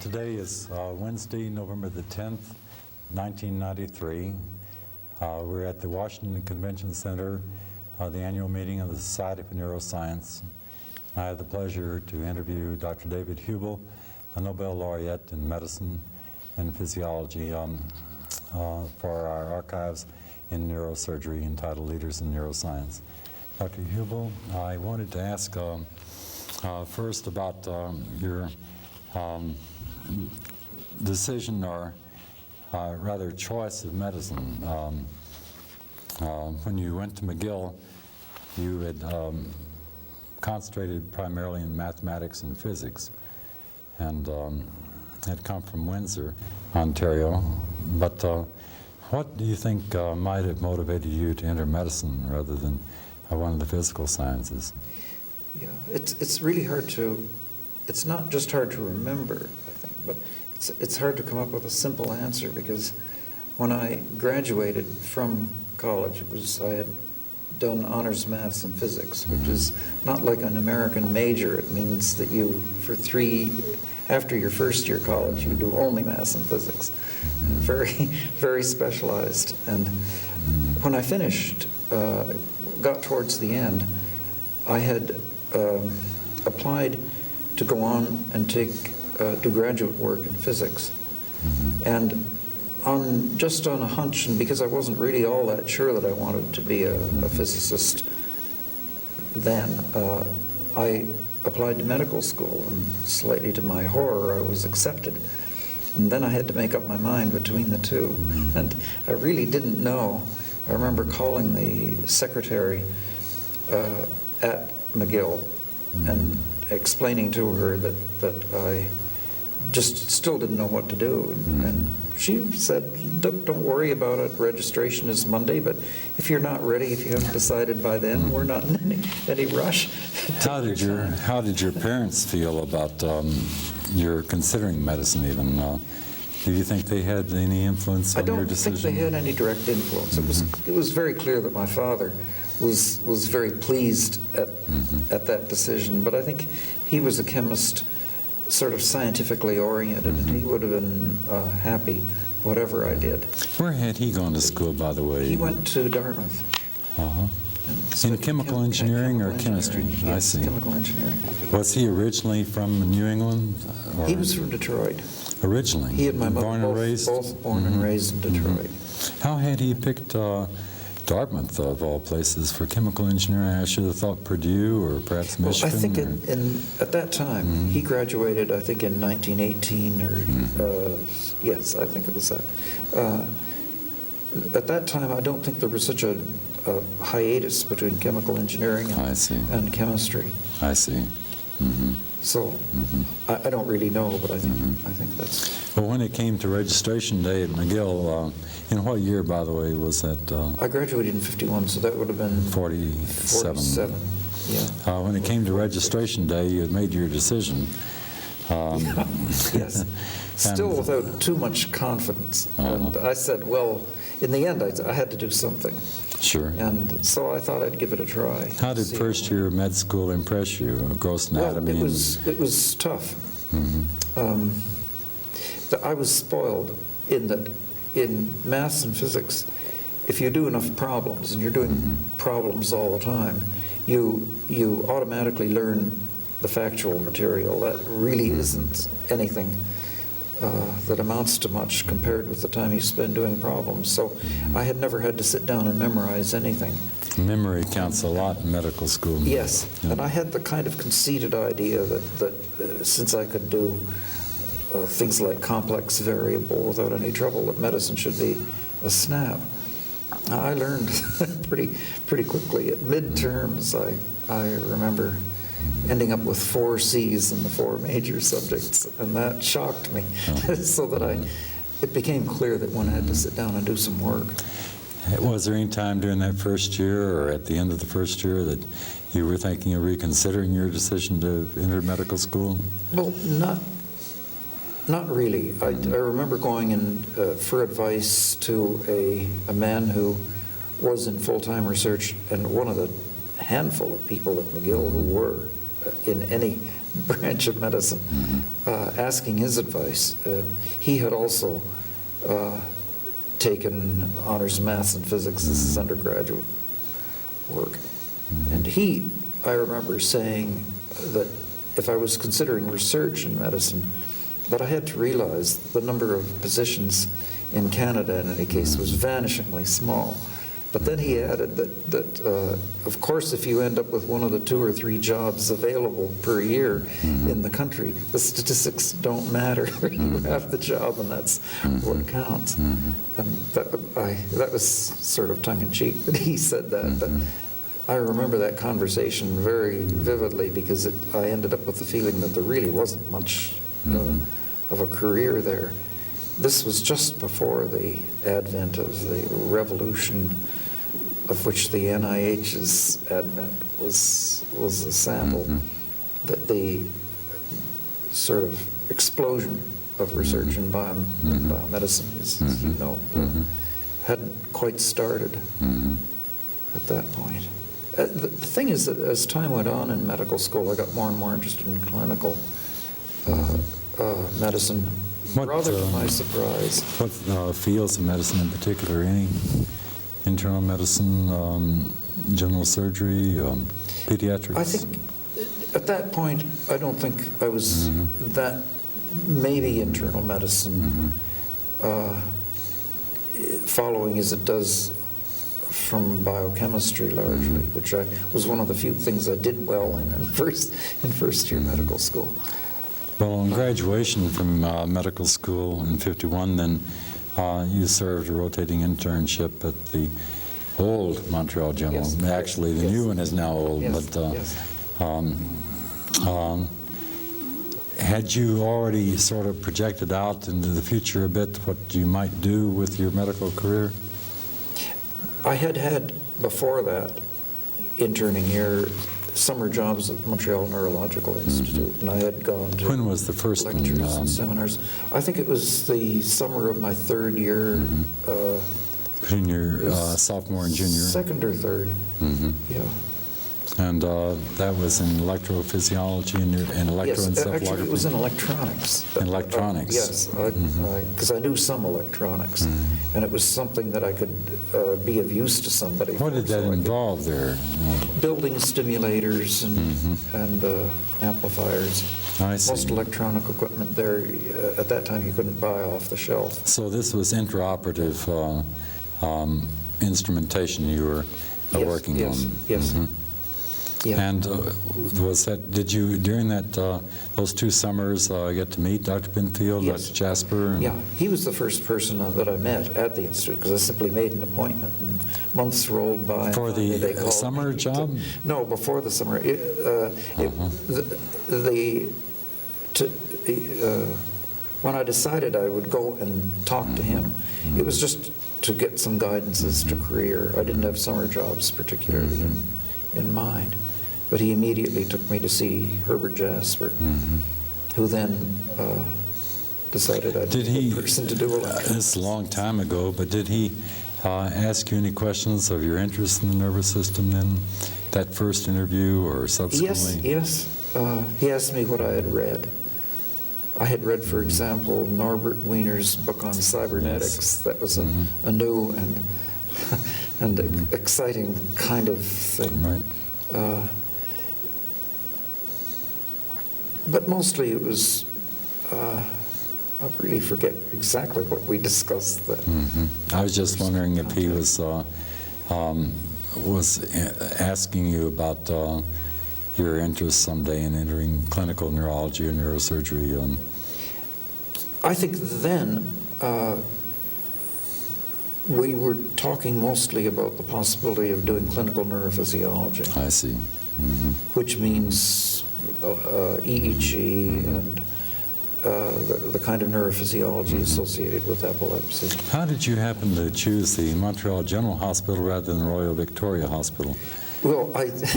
Today is Wednesday, November the 10th, 1993. We're at the Washington Convention Center, the annual meeting of the Society for Neuroscience. I have the pleasure to interview Dr. David Hubel, a Nobel laureate in medicine and physiology, for our archives in neurosurgery entitled Leaders in Neuroscience. Dr. Hubel, I wanted to ask first about your decision, or rather choice of medicine. When you went to McGill, you had concentrated primarily in mathematics and physics, and had come from Windsor, Ontario. But what do you think might have motivated you to enter medicine rather than one of the physical sciences? Yeah, it's really hard to, it's not just hard to remember, I think, but it's hard to come up with a simple answer, because when I graduated from college, I had done honors maths and physics, which is not like an American major. It means that you, after your first year college, you do only maths and physics. Very, very specialized. And when I finished, got towards the end, I had applied to go on and do graduate work in physics. And just on a hunch, and because I wasn't really all that sure that I wanted to be a physicist then, I applied to medical school, and slightly to my horror, I was accepted. And then I had to make up my mind between the two. And I really didn't know. I remember calling the secretary at McGill and explaining to her that I just still didn't know what to do. And she said, don't worry about it, registration is Monday, but if you're not ready, if you haven't decided by then, we're not in any rush. How did your parents feel about your considering medicine even? Do you think they had any influence on your decision? I don't think they had any direct influence. It was very clear that my father was very pleased at that decision, but I think he was a chemist, sort of scientifically oriented, and he would have been happy whatever I did. Where had he gone to school, by the way? He went to Dartmouth. In chemical engineering or chemistry? Yes, I see. Chemical engineering. Was he originally from New England? Or? He was from Detroit. Originally? He and my mother both born and raised in Detroit. How had he picked Dartmouth, of all places, for chemical engineering? I should have thought Purdue or perhaps Michigan. Well, I think at that time, he graduated, I think, in 1918, or yes, I think it was that. At that time, I don't think there was such a hiatus between chemical engineering and chemistry. I see. So I don't really know, but I think that's. Well, when it came to registration day at McGill, in what year, by the way, was that? I graduated in '51, so that would have been 47. Yeah. When it came to registration day, you had made your decision. Yes. Still without too much confidence. And I said, well, in the end, I had to do something. Sure. And so I thought I'd give it a try. How did first year of med school impress you? Gross anatomy? Well, it was tough. I was spoiled in that in maths and physics, if you do enough problems, and you're doing problems all the time, you automatically learn the factual material. That really isn't anything that amounts to much compared with the time you spend doing problems. So I had never had to sit down and memorize anything. Memory counts a lot in medical school. Yes, and I had the kind of conceited idea that since I could do things like complex variable without any trouble, that medicine should be a snap. I learned pretty quickly. At midterms, I remember ending up with 4 C's in the 4 major subjects, and that shocked me. So that it became clear that one had to sit down and do some work. Was there any time during that first year or at the end of the first year that you were thinking of reconsidering your decision to enter medical school? Well, not really. I remember going in for advice to a man who was in full-time research, and one of the handful of people at McGill who were in any branch of medicine, asking his advice. He had also taken honors maths and physics as his undergraduate work. And he, I remember saying that if I was considering research in medicine, that I had to realize the number of positions in Canada, in any case, was vanishingly small. But then he added that of course, if you end up with one of the 2 or 3 jobs available per year in the country, the statistics don't matter. You have the job, and that's what counts. And that was sort of tongue-in-cheek that he said that. But I remember that conversation very vividly, because I ended up with the feeling that there really wasn't much of a career there. This was just before the advent of the revolution, of which the NIH's advent was a sample. That the sort of explosion of research in biomedicine, as you know, hadn't quite started at that point. The thing is that as time went on in medical school, I got more and more interested in clinical medicine, rather to my surprise. What fields of medicine in particular? Any internal medicine, general surgery, pediatrics? I think at that point, I don't think I was that, maybe internal medicine, following as it does from biochemistry largely, which was one of the few things I did well in first year medical school. Well, on graduation from medical school in '51, then you served a rotating internship at the old Montreal General. Yes. Actually, the new one is now old, Yes. but had you already sort of projected out into the future a bit what you might do with your medical career? I had before that interning year summer jobs at Montreal Neurological Institute, and I had gone to When was the first one? lectures and seminars. I think it was the summer of my 3rd year. Between your sophomore and junior? 2nd or 3rd, yeah. And that was in electrophysiology and electroencephalography? Actually, it was in electronics. In electronics? Yes, because I knew some electronics, and it was something that I could be of use to somebody. What did that involve there? Building stimulators and amplifiers. I see. Most electronic equipment there, at that time, you couldn't buy off the shelf. So this was intraoperative instrumentation you were working on? Yes. Yeah. And was that, did you, during that, those 2 summers, get to meet Dr. Penfield, Yes. Dr. Jasper? Yeah, he was the first person that I met at the Institute, because I simply made an appointment, and months rolled by. For the summer job? No, before the summer. When I decided I would go and talk to him, it was just to get some guidance as to career. I didn't have summer jobs particularly in mind. But he immediately took me to see Herbert Jasper, who then decided I'd be the person to do electronics. This is a long time ago, but did he ask you any questions of your interest in the nervous system then, that first interview or subsequently? Yes. He asked me what I had read. I had read, for example, Norbert Wiener's book on cybernetics. Yes. That was a new and exciting kind of thing. Right. But mostly it was, I really forget exactly what we discussed then. I was just wondering if he was asking you about your interest someday in entering clinical neurology or neurosurgery. I think then we were talking mostly about the possibility of doing clinical neurophysiology. I see. Which means EEG and the kind of neurophysiology associated with epilepsy. How did you happen to choose the Montreal General Hospital rather than the Royal Victoria Hospital? Well,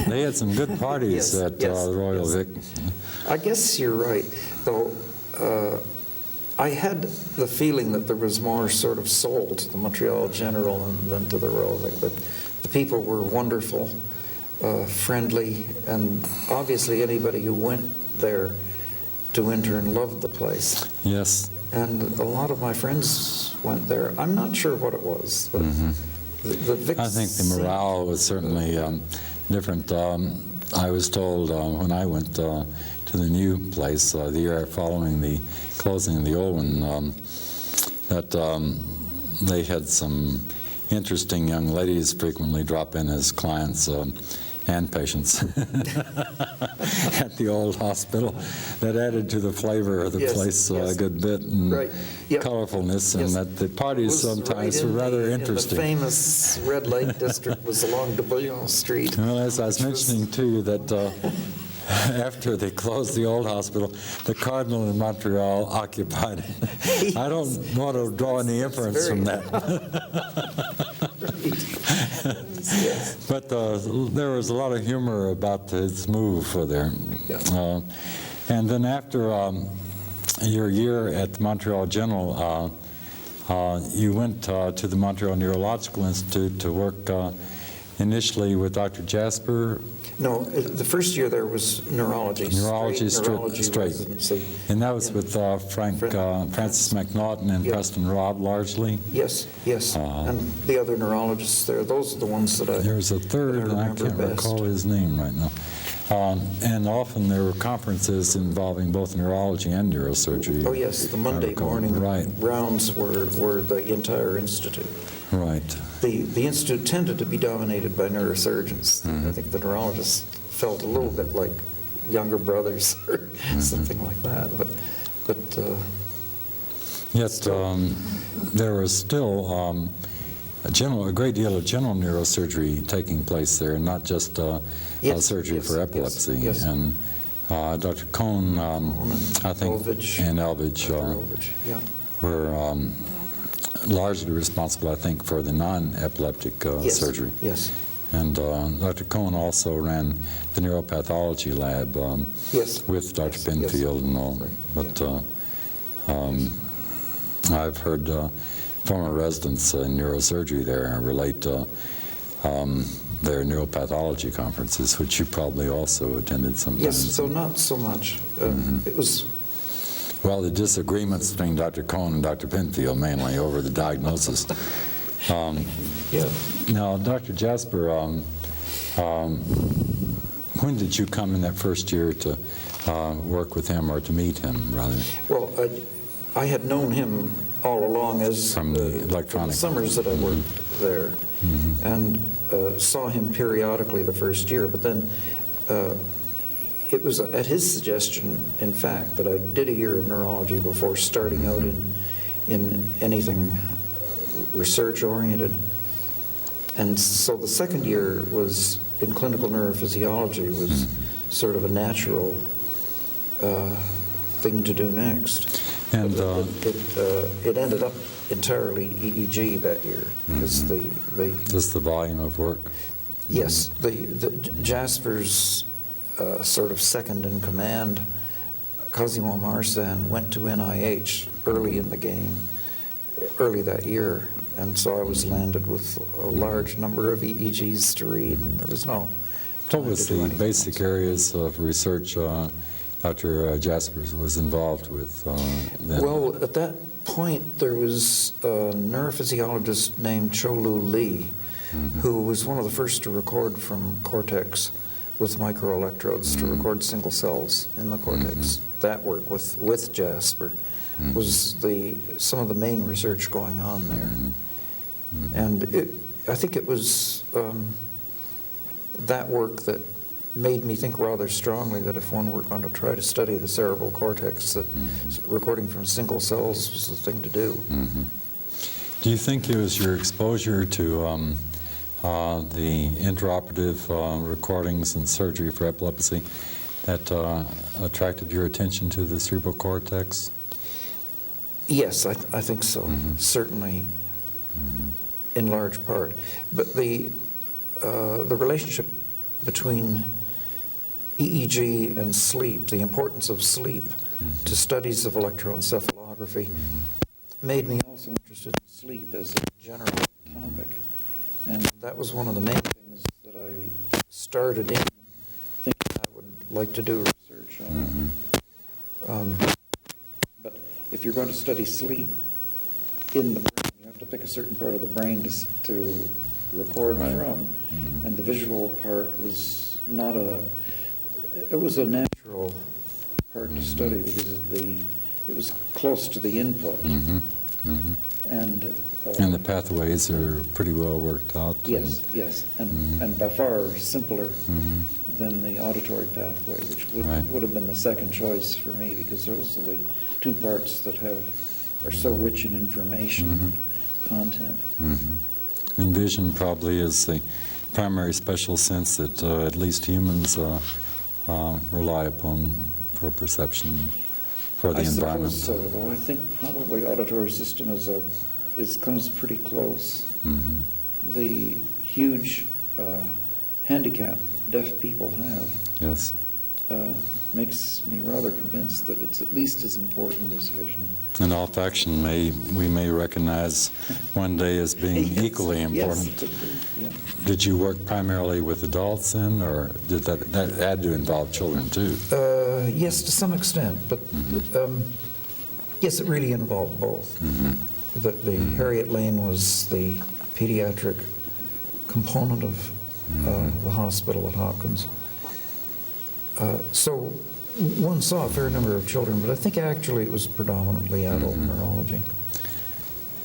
They had some good parties at the Royal Vic. I guess you're right, though. I had the feeling that there was more sort of soul to the Montreal General than to the Royal Vic. But the people were wonderful. friendly, and obviously anybody who went there to intern loved the place. Yes. And a lot of my friends went there. I'm not sure what it was, but the Vic I think the morale was certainly different. I was told when I went to the new place the year following the closing of the old one that they had some interesting young ladies frequently drop in as clients and patients at the old hospital. That added to the flavor of the place a good bit, and colorfulness, and that the parties sometimes were rather interesting. The famous Red Light District was along de Bouillon Street. Well, as I was mentioning to you, that after they closed the old hospital, the Cardinal in Montreal occupied it. I don't want to draw any inference from that. But there was a lot of humor about his move there. And then after your year at the Montreal General, you went to the Montreal Neurological Institute to work initially with Dr. Jasper. No, the first year there was neurology. Neurology straight. And that was with Francis McNaughton and Preston Robb largely? Yes. And the other neurologists there, those are the ones that I There's a third, and I can't recall his name right now. And often there were conferences involving both neurology and neurosurgery. Oh yes, the Monday morning rounds were the entire institute. Right. The institute tended to be dominated by neurosurgeons. I think the neurologists felt a little bit like younger brothers or something like that. But yet there was still a great deal of general neurosurgery taking place there, not just surgery for epilepsy. Yes. And Dr. Cohn, I think, Elvidge, and Elvidge were largely responsible, I think, for the non-epileptic surgery. Yes. And Dr. Cohn also ran the neuropathology lab with Dr. Penfield and all. But I've heard former residents in neurosurgery there relate their neuropathology conferences, which you probably also attended sometimes. Yes, so not so much. It was... Well, the disagreements between Dr. Cohn and Dr. Penfield mainly over the diagnosis. Now, Dr. Jasper, when did you come in that first year to work with him, or to meet him, rather? Well, I had known him all along as from the electronic summers that I worked there, and saw him periodically the first year, but then it was at his suggestion, in fact, that I did a year of neurology before starting out in anything research-oriented. And so the second year was in clinical neurophysiology, was sort of a natural thing to do next. And it ended up entirely EEG that year, because just the volume of work. Yes, the Jasper's sort of second in command, Cosimo Marsan, went to NIH early in the game, early that year, and so I was landed with a large number of EEGs to read, and there was no... What was the basic areas of research Dr. Jaspers was involved with then? Well, at that point, there was a neurophysiologist named Cholu Lee, who was one of the first to record from cortex with microelectrodes, to record single cells in the cortex. That work with Jasper was some of the main research going on there. And I think it was that work that made me think rather strongly that if one were going to try to study the cerebral cortex, that recording from single cells was the thing to do. Do you think it was your exposure to the intraoperative recordings and surgery for epilepsy that attracted your attention to the cerebral cortex? Yes, I think so, certainly, in large part. But the relationship between EEG and sleep, the importance of sleep to studies of electroencephalography, made me also interested in sleep as a general topic. And that was one of the main things that I started in thinking I would like to do research on. But if you're going to study sleep in the brain, you have to pick a certain part of the brain to record from. And the visual part was not it was a natural part to study because it was close to the input. And the pathways are pretty well worked out. Yes, and by far simpler than the auditory pathway, which would have been the second choice for me, because those are the two parts that are so rich in information content. And vision probably is the primary special sense that at least humans rely upon for perception for the environment. I suppose so, though I think probably auditory system comes pretty close. The huge handicap deaf people have Yes. makes me rather convinced that it's at least as important as vision. And olfaction we may recognize one day as being equally important. Yes, it could be, yeah. Did you work primarily with adults then, or did that had to involve children too? Yes, to some extent, but yes, it really involved both. The Harriet Lane was the pediatric component of the hospital at Hopkins. So one saw a fair number of children, but I think actually it was predominantly adult neurology.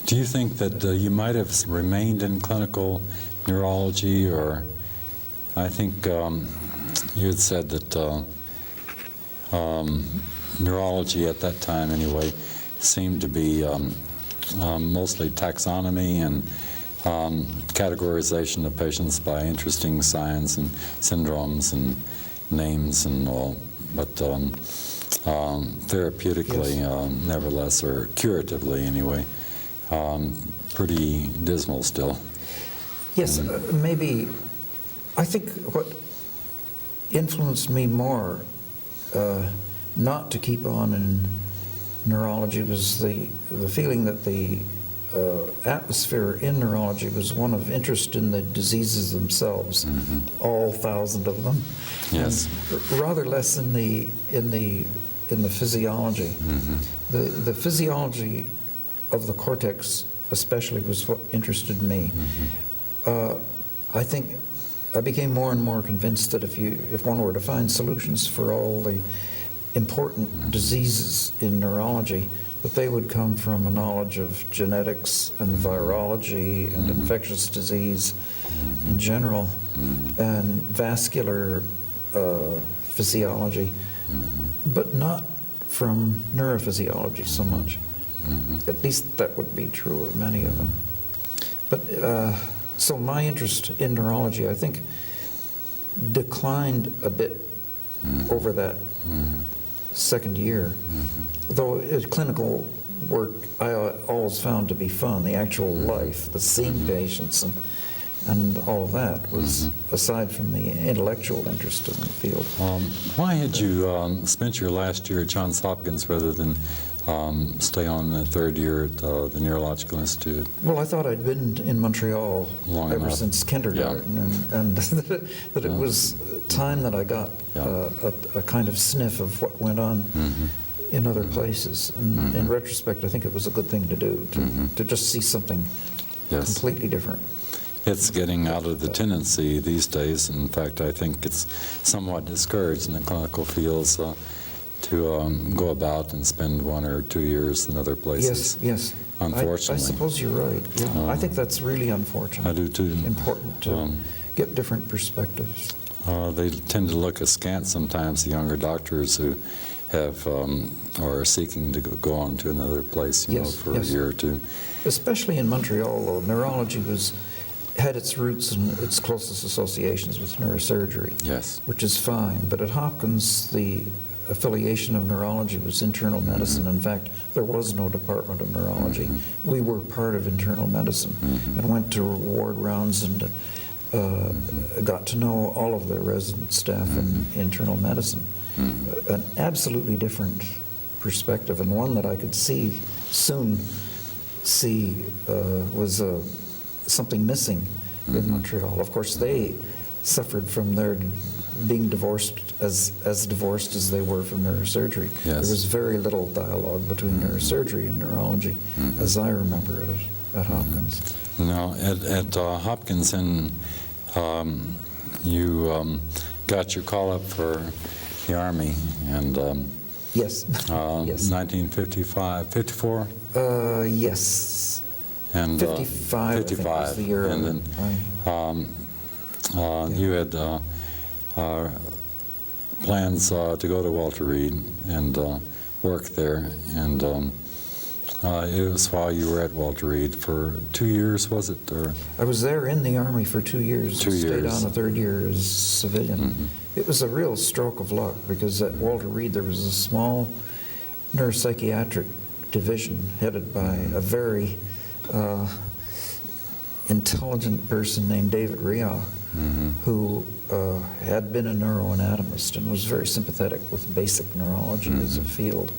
Do you think that you might have remained in clinical neurology, or I think you had said that neurology at that time anyway seemed to be mostly taxonomy and categorization of patients by interesting signs and syndromes and names and all, but therapeutically, nevertheless, or curatively anyway, pretty dismal still. Yes, maybe. I think what influenced me more not to keep on in neurology was the feeling that the atmosphere in neurology was one of interest in the diseases themselves, all 1,000 of them. Yes. And rather less in the physiology. The physiology of the cortex especially was what interested me. I think I became more and more convinced that if one were to find solutions for all the important diseases in neurology, that they would come from a knowledge of genetics and virology and infectious disease in general, and vascular physiology, but not from neurophysiology so much. At least that would be true of many of them. But so my interest in neurology, I think, declined a bit over that second year. Though clinical work I always found to be fun, the actual life, the seeing patients and all of that was aside from the intellectual interest in the field. Why had you spent your last year at Johns Hopkins rather than stay on the third year at the Neurological Institute? Well, I thought I'd been in Montreal Long ever enough. since kindergarten, and that it was time that I got a kind of sniff of what went on in other places. And in retrospect, I think it was a good thing to do, to just see something completely different. It's getting out of the tendency these days. In fact, I think it's somewhat discouraged in the clinical fields to go about and spend 1 or 2 years in other places. Yes. Unfortunately. I suppose you're right. Yeah. I think that's really unfortunate. I do too. Important to get different perspectives. They tend to look askance sometimes, the younger doctors who have or are seeking to go on to another place, for a year or two. Especially in Montreal, though, neurology had its roots and its closest associations with neurosurgery. Yes. Which is fine. But at Hopkins, the affiliation of neurology was internal medicine. In fact, there was no department of neurology. We were part of internal medicine and went to ward rounds and got to know all of the resident staff in internal medicine. An absolutely different perspective, and one that I could soon see was something missing in Montreal. Of course, they suffered from their being divorced, as divorced as they were from neurosurgery. Yes. There was very little dialogue between neurosurgery and neurology, as I remember it at Hopkins. Now, at Hopkins, you got your call up for the Army, and Yes. Yes. 1955, 54? Yes. And 55, 55. I think, was the year. And then you had plans to go to Walter Reed and work there, and it was while you were at Walter Reed for 2 years, was it? Or? I was there in the Army for 2 years. 2 Stayed years. on a third year as civilian. It was a real stroke of luck, because at Walter Reed there was a small neuropsychiatric division headed by a very intelligent person named David Rioch, who had been a neuroanatomist and was very sympathetic with basic neurology as a field.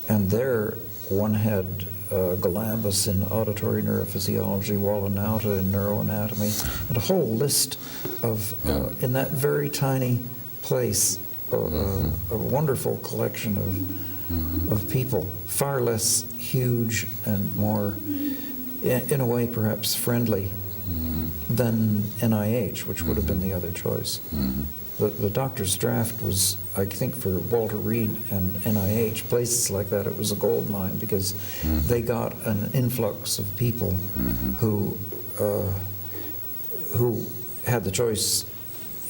And there one had Galambus in auditory neurophysiology, Wallenauta in neuroanatomy, and a whole list of, in that very tiny place, a wonderful collection of people, far less huge and more, in a way perhaps friendly than NIH, which would have been the other choice. The doctor's draft was, I think, for Walter Reed and NIH, places like that, it was a gold mine, because they got an influx of people who had the choice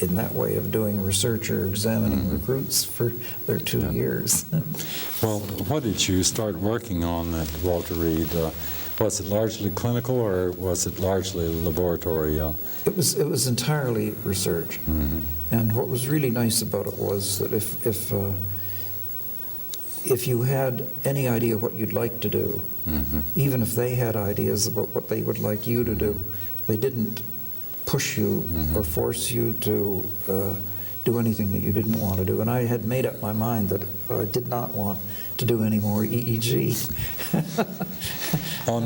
in that way of doing research or examining recruits for their 2 years. Well, what did you start working on at Walter Reed? Was it largely clinical, or was it largely laboratory? It was entirely research. And what was really nice about it was that if you had any idea what you'd like to do, even if they had ideas about what they would like you to do, they didn't push you or force you to do anything that you didn't want to do. And I had made up my mind that I did not want to do any more EEG. On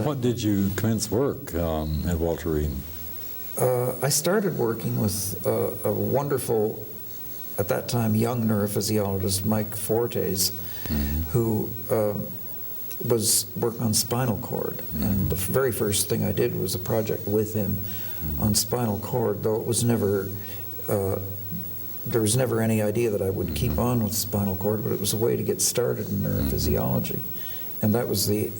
what did you commence work at Walter Reed? I started working with a wonderful, at that time, young neurophysiologist, Mike Fortes, who was working on spinal cord. And the very first thing I did was a project with him on spinal cord, though it was never, there was never any idea that I would keep on with spinal cord, but it was a way to get started in neurophysiology. And that was the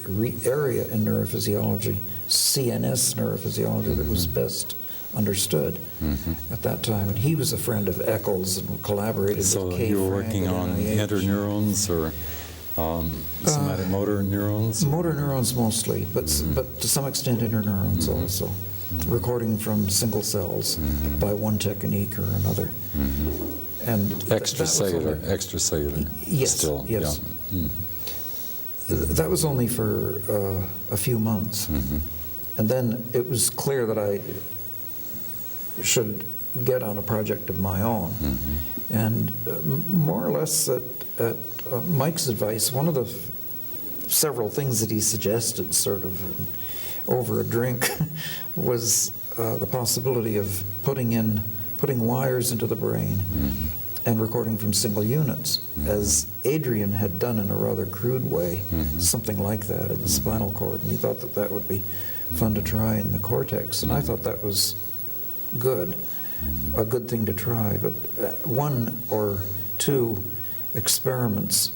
area in neurophysiology, CNS neurophysiology, that was best understood at that time. And he was a friend of Eccles and collaborated with Kay So you were Frank working at on NIH. interneurons or somatic motor neurons? Motor neurons mostly, but to some extent interneurons also. Recording from single cells by one technique or another. And extracellular, yes, still. yes. Yeah. That was only for a few months. And then it was clear that I should get on a project of my own. And more or less at Mike's advice, one of the several things that he suggested sort of over a drink was the possibility of putting wires into the brain and recording from single units, as Adrian had done in a rather crude way, something like that in the spinal cord. And he thought that that would be fun to try in the cortex. And I thought that was good, a good thing to try. But one or two experiments,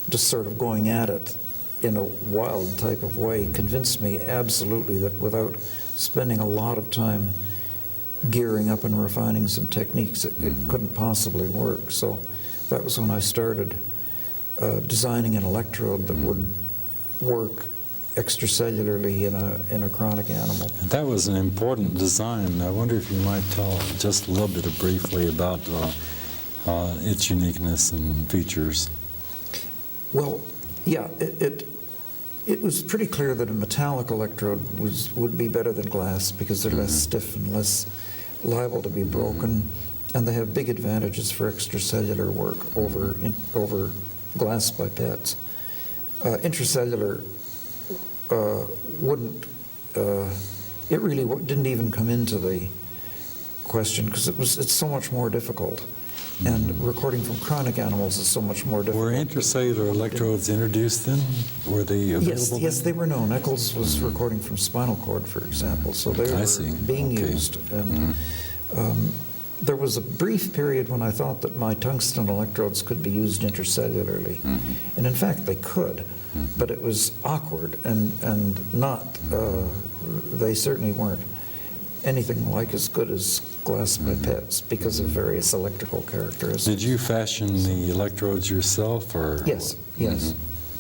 just sort of going at it in a wild type of way, convinced me absolutely that without spending a lot of time gearing up and refining some techniques, it couldn't possibly work. So that was when I started designing an electrode that would work extracellularly in a chronic animal. And that was an important design. I wonder if you might tell just a little bit briefly about its uniqueness and features. Well, yeah, it was pretty clear that a metallic electrode would be better than glass, because they're less stiff and less liable to be broken, and they have big advantages for extracellular work over glass pipettes. Intracellular wouldn't, it really didn't even come into the question because it's so much more difficult. And recording from chronic animals is so much more difficult. Were intracellular electrodes introduced then? Were they available? Yes, they were known. Eccles was recording from spinal cord, for example, so they were being used. And there was a brief period when I thought that my tungsten electrodes could be used intracellularly. And in fact, they could, but it was awkward and not, they certainly weren't anything like as good as glass pipettes because of various electrical characteristics. Did you fashion the electrodes yourself, or? Yes,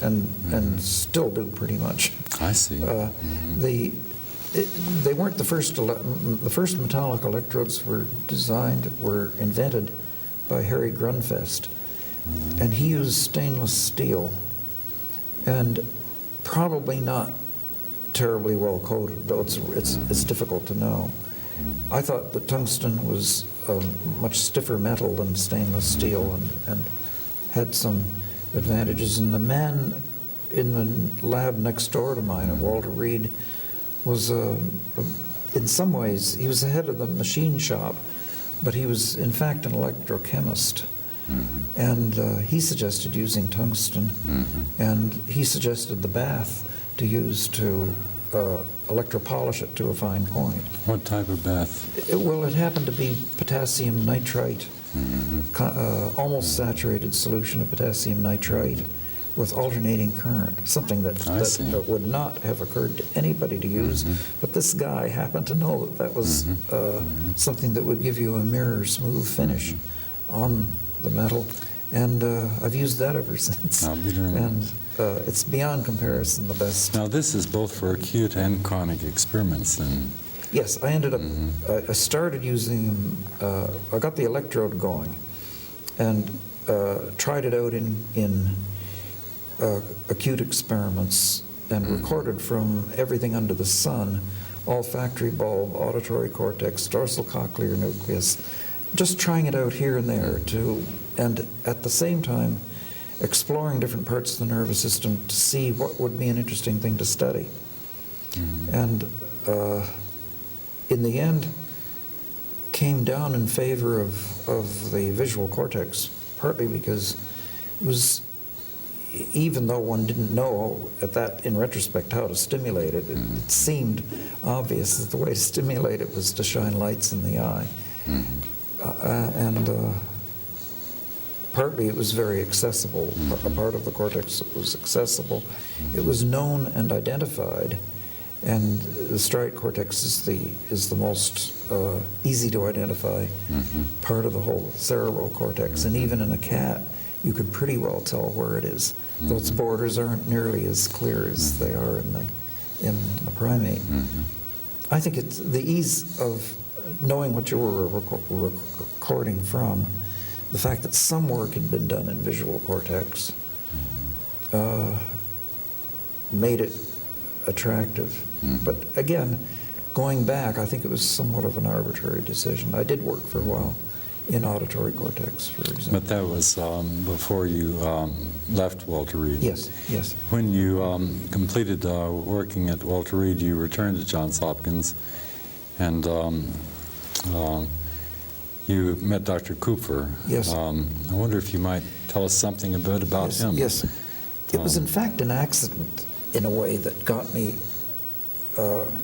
and still do pretty much. I see. They weren't the first. The first metallic electrodes were invented by Harry Grunfest, and he used stainless steel, and probably not terribly well coated, though it's difficult to know. I thought that tungsten was a much stiffer metal than stainless steel and had some advantages. And the man in the lab next door to mine at Walter Reed was, in some ways, he was the head of the machine shop, but he was in fact an electrochemist. And he suggested using tungsten, and he suggested the bath to use to electropolish it to a fine point. What type of bath? Well, it happened to be potassium nitrite, almost saturated solution of potassium nitrite with alternating current, something that would not have occurred to anybody to use, but this guy happened to know that was something that would give you a mirror smooth finish on the metal, and I've used that ever since. And it's beyond comparison the best. Now this is both for acute and chronic experiments then? Yes, I ended up, I started using them, I got the electrode going and tried it out in acute experiments and recorded from everything under the sun, olfactory bulb, auditory cortex, dorsal cochlear nucleus, just trying it out here and there and at the same time exploring different parts of the nervous system to see what would be an interesting thing to study. And in the end, came down in favor of the visual cortex, partly because it was, even though one didn't know in retrospect how to stimulate it, it seemed obvious that the way to stimulate it was to shine lights in the eye. And partly it was very accessible, a part of the cortex that was accessible. It was known and identified, and the striate cortex is the most easy to identify part of the whole cerebral cortex. And even in a cat, you can pretty well tell where it is. Those borders aren't nearly as clear as they are in the primate. I think it's the ease of knowing what you were recording from, the fact that some work had been done in visual cortex made it attractive. But again, going back, I think it was somewhat of an arbitrary decision. I did work for a while in auditory cortex, for example. But that was before you left Walter Reed. Yes, yes. When you completed working at Walter Reed, you returned to Johns Hopkins, and you met Dr. Kupfer. Yes. I wonder if you might tell us something a bit about him. Yes. It was in fact an accident in a way that got me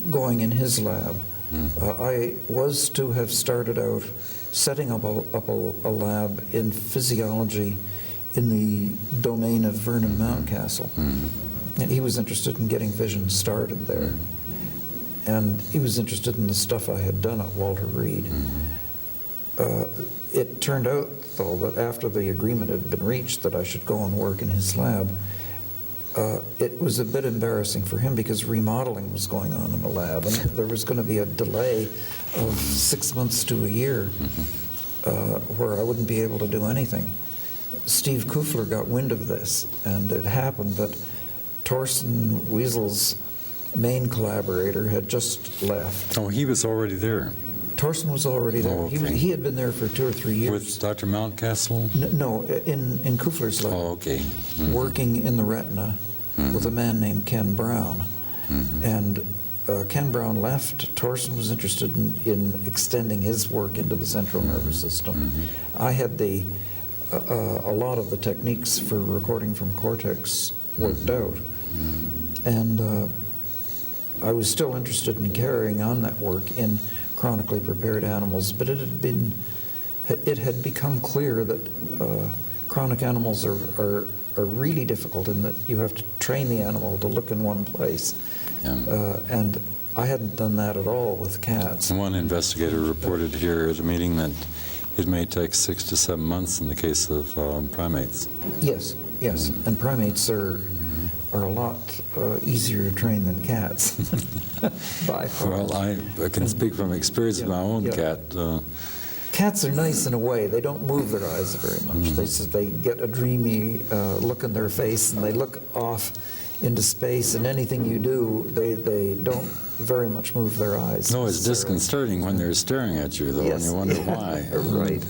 going in his lab. I was to have started out setting up a lab in physiology in the domain of Vernon Mountcastle. And he was interested in getting vision started there. And he was interested in the stuff I had done at Walter Reed. It turned out, though, that after the agreement had been reached that I should go and work in his lab, it was a bit embarrassing for him because remodeling was going on in the lab, and there was going to be a delay of 6 months to a year where I wouldn't be able to do anything. Steve Kufler got wind of this, and it happened that Thorsen Wiesel's main collaborator had just left. Oh, he was already there. Thorsen was already there. Oh, okay. He had been there for 2 or 3 years. With Dr. Mountcastle? No, in Kufler's lab. Oh, okay. Working in the retina with a man named Ken Brown. And Ken Brown left, Thorsen was interested in extending his work into the central nervous system. I had a lot of the techniques for recording from cortex worked out. And I was still interested in carrying on that work in chronically prepared animals, but it had become clear that chronic animals are really difficult in that you have to train the animal to look in one place. And I hadn't done that at all with cats. One investigator reported here at a meeting that it may take 6 to 7 months in the case of primates. Yes, and primates are a lot easier to train than cats, by far. Well, I can speak from experience with my own cat. Cats are nice in a way. They don't move their eyes very much. They get a dreamy look in their face, and they look off into space, and anything you do, they don't very much move their eyes. No, it's disconcerting when they're staring at you, though, and you wonder why. Right.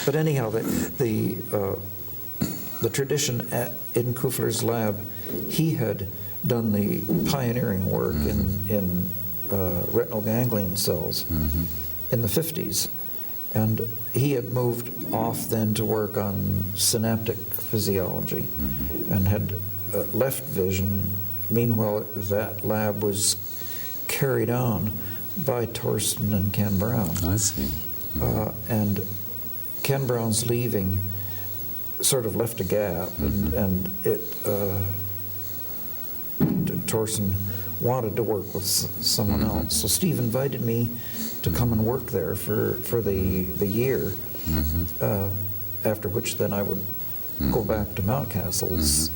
But anyhow, the tradition in Kufler's lab, he had done the pioneering work in retinal ganglion cells in the 50s. And he had moved off then to work on synaptic physiology and had left vision. Meanwhile, that lab was carried on by Thorsen and Ken Brown. I see. And Ken Brown's leaving sort of left a gap, and Thorsen wanted to work with someone else. So Steve invited me to come and work there for the year, after which then I would go back to Mountcastle's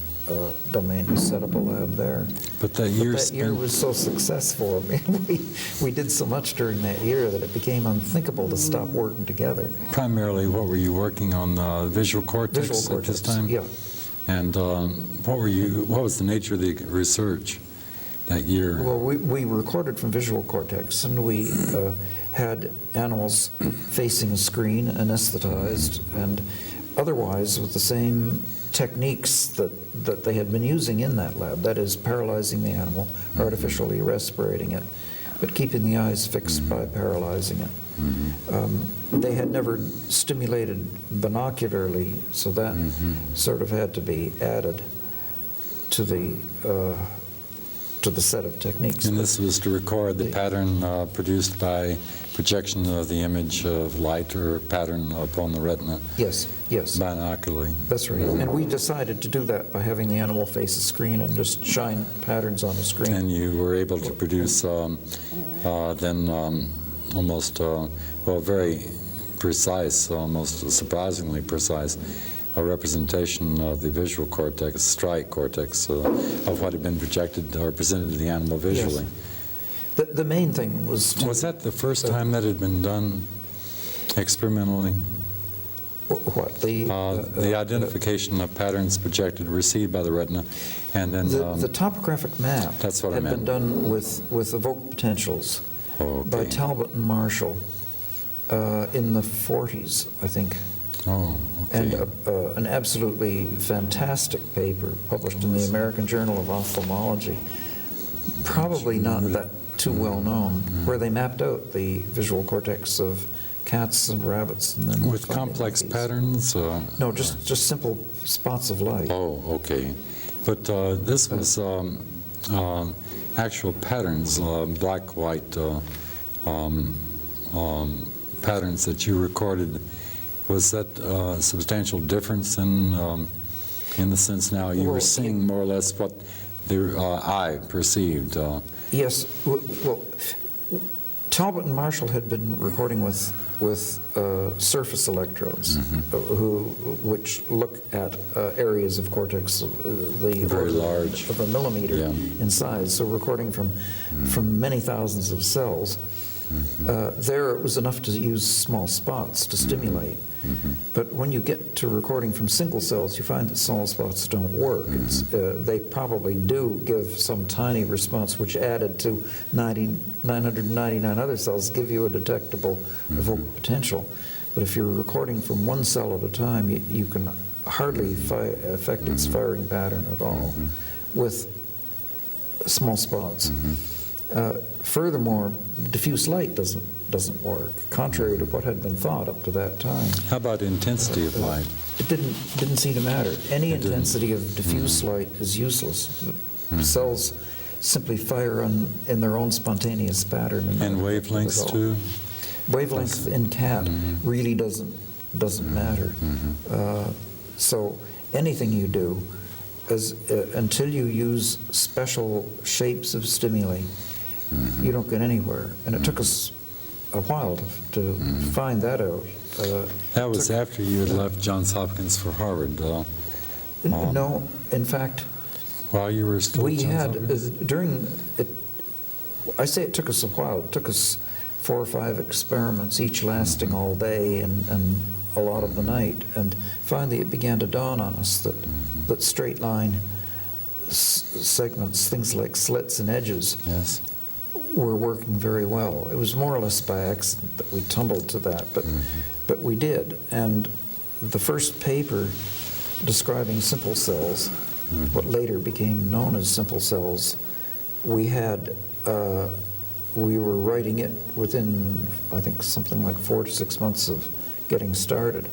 domain and set up a lab there. But that year was so successful. I mean, we did so much during that year that it became unthinkable to stop working together. Primarily, what were you working on? Visual cortex, Visual at this cortex, time? yeah. And what was the nature of the research that year? Well, we recorded from visual cortex, and we had animals facing a screen, anesthetized, and otherwise with the same techniques that they had been using in that lab, that is, paralyzing the animal, artificially respirating it, but keeping the eyes fixed by paralyzing it. They had never stimulated binocularly, so that sort of had to be added to the set of techniques. And this was to record the pattern produced by projection of the image of light or pattern upon the retina. Yes. Binocularly. That's right. And we decided to do that by having the animal face a screen and just shine patterns on the screen. And you were able to produce then almost, very precise, almost surprisingly precise, a representation of the visual cortex, striate cortex, of what had been projected or presented to the animal visually. Yes. The main thing was... Was that the first time that had been done experimentally? What? The identification of patterns projected, received by the retina, and then... The topographic map that's what had I meant. been done with evoked potentials by Talbot and Marshall in the 40s, I think. Oh, okay. And an absolutely fantastic paper published in the American Journal of Ophthalmology, probably not that too well known, where they mapped out the visual cortex of cats and rabbits. And then with complex patterns? No, just simple spots of light. Oh, okay. But this was actual patterns, black, white patterns that you recorded. Was that a substantial difference in the sense now you were seeing more or less what the eye perceived? Yes. Well, Talbot and Marshall had been recording with surface electrodes, which look at areas of cortex very large, of a millimeter in size. So recording from many thousands of cells. There it was enough to use small spots to stimulate. But when you get to recording from single cells, you find that small spots don't work. They probably do give some tiny response, which added to 999 other cells give you a detectable evoked potential. But if you're recording from one cell at a time, you can hardly affect its firing pattern at all with small spots. Furthermore, diffuse light doesn't work, contrary to what had been thought up to that time. How about intensity of light? It didn't seem to matter. Any intensity of diffuse light is useless. Cells simply fire in their own spontaneous pattern. And wavelengths too? Wavelength in CAT really doesn't matter. So anything you do, until you use special shapes of stimuli, you don't get anywhere. And it took us a while to find that out. That was after you had left Johns Hopkins for Harvard. No, in fact, while you were still we at Johns had, Hopkins? during it, I say it took us a while. It took us 4 or 5 experiments, each lasting all day and a lot of the night. And finally it began to dawn on us that straight line segments, things like slits and edges, Yes. were working very well. It was more or less by accident that we tumbled to that, but we did. And the first paper describing simple cells, what later became known as simple cells, we were writing it within, I think, something like 4 to 6 months of getting started.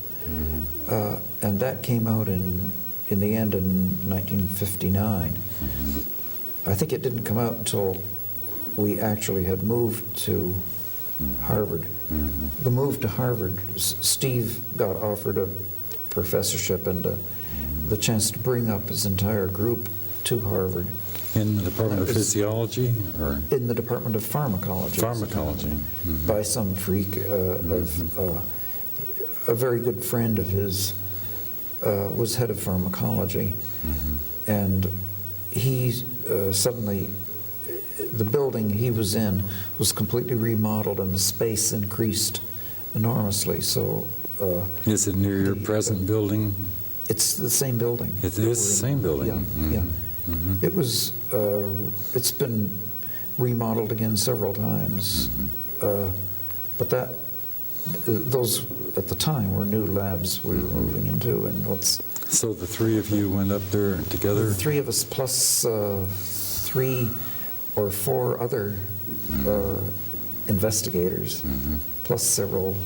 And that came out in the end in 1959. I think it didn't come out until we actually had moved to Harvard. The move to Harvard, Steve got offered a professorship and the chance to bring up his entire group to Harvard. In the Department of Physiology? Or? In the Department of Pharmacology. Pharmacology. By some freak of a very good friend of his was head of pharmacology. And he suddenly, the building he was in was completely remodeled and the space increased enormously. So is it near your present building? it's the same building. It is the same building? Yeah. It was, it's been remodeled again several times. But those at the time were new labs we were moving into, and So the 3 of you went up there together? the 3 of us plus 3 or 4 other investigators, plus several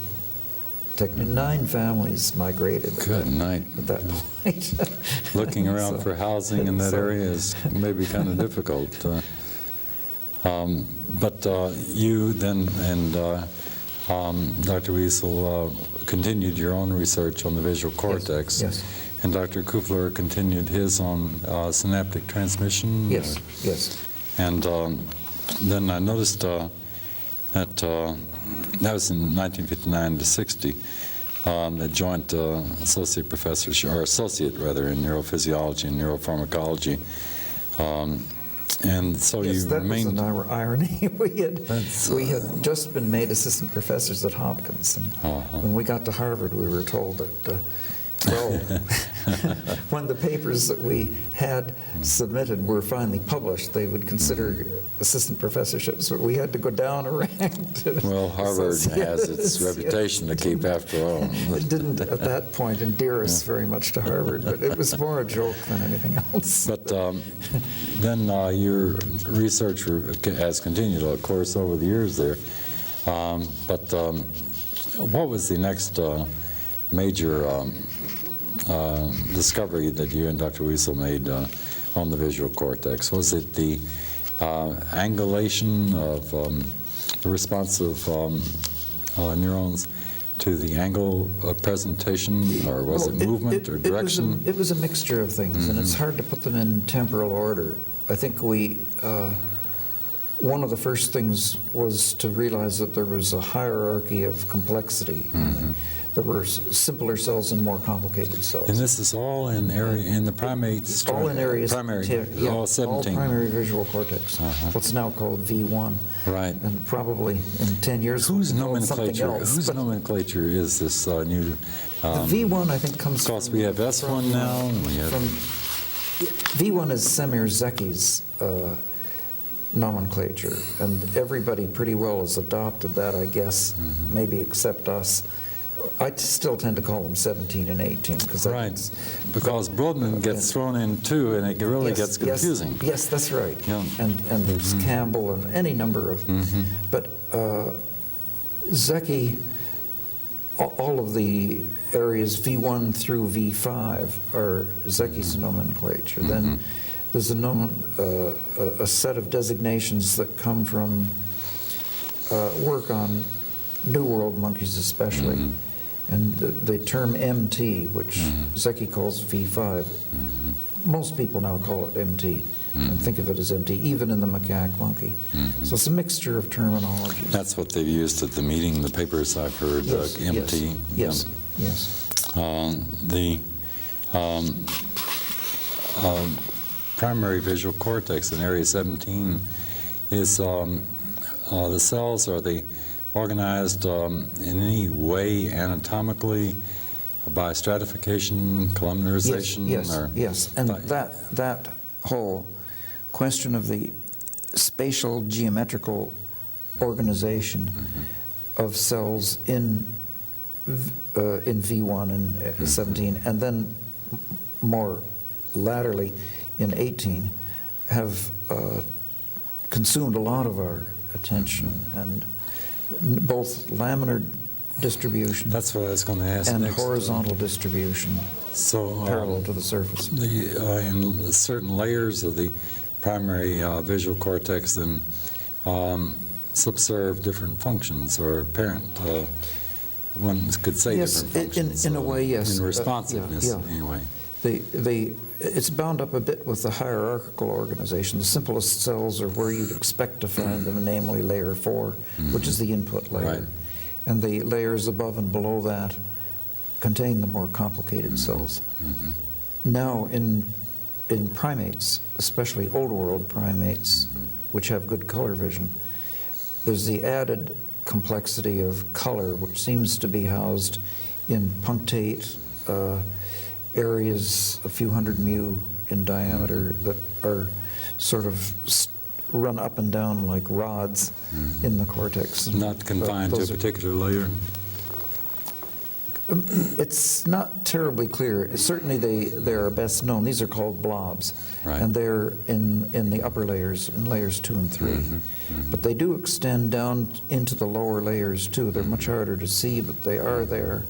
9 families migrated Good night. at that point. Looking around for housing in that area is maybe kind of difficult. But you then and Dr. Wiesel continued your own research on the visual cortex. Yes. And Dr. Kufler continued his on synaptic transmission. Yes. And then I noticed that that was in 1959 to 60. The joint associate professorship, or associate rather, in neurophysiology and neuropharmacology. And so Yes, you that remained. was an irony. We had just been made assistant professors at Hopkins, and when we got to Harvard, we were told that, when the papers that we had submitted were finally published, they would consider assistant professorships, but we had to go down a rank to Well, Harvard has its associates. reputation to keep after all. It didn't at that point endear us very much to Harvard, but it was more a joke than anything else. But then your research has continued, of course, over the years there. But what was the next major discovery that you and Dr. Wiesel made on the visual cortex? Was it the angulation of the response of neurons to the angle of presentation, or was it movement or direction? It was a mixture of things, and it's hard to put them in temporal order. I think one of the first things was to realize that there was a hierarchy of complexity. There were simpler cells and more complicated cells. And this is all in the primate all in areas, all 17. all primary visual cortex. What's now called V1. Right. And probably in 10 years, Whose we'll call it something nomenclature? else. Whose But nomenclature is this new? the V1, I think, comes Of course, from... we have S1 now. And we have V1 is Semir Zeki's nomenclature, and everybody pretty well has adopted that, I guess, maybe except us. I still tend to call them 17 and 18 because Right, because Brodmann gets thrown in too, and it really gets confusing. Yes, that's right. Yeah. And there's Campbell and any number of, but Zecke, all of the areas V1 through V5 are Zecke's nomenclature. Then there's a set of designations that come from work on New World monkeys especially. And the term MT, which Zecke calls V5, most people now call it MT and think of it as MT, even in the macaque monkey. So it's a mixture of terminologies. That's what they've used at the meeting, the papers I've heard, Yes, MT. yes, Yeah. yes. The primary visual cortex in area 17 is the cells, are they organized in any way anatomically by stratification, columnarization? Yes, and that whole question of the spatial geometrical organization of cells in V1 and 17, and then more laterally in 18, have consumed a lot of our attention, and both laminar distribution That's what I was going to ask and next. horizontal distribution So parallel to the surface. in certain layers of the primary visual cortex, then subserve different functions, or apparent, one could say different functions. In a way, yes. In responsiveness, anyway. It's bound up a bit with the hierarchical organization. The simplest cells are where you'd expect to find them, namely layer 4, which is the input layer. Right. And the layers above and below that contain the more complicated cells. Now, in primates, especially old world primates, which have good color vision, there's the added complexity of color, which seems to be housed in punctate areas a few hundred mu in diameter that are sort of run up and down like rods in the cortex. Not confined to a particular layer? It's not terribly clear. Certainly they are best known. These are called blobs. Right. And they're in the upper layers, in layers 2 and 3. But they do extend down into the lower layers too. They're much harder to see, but they are there.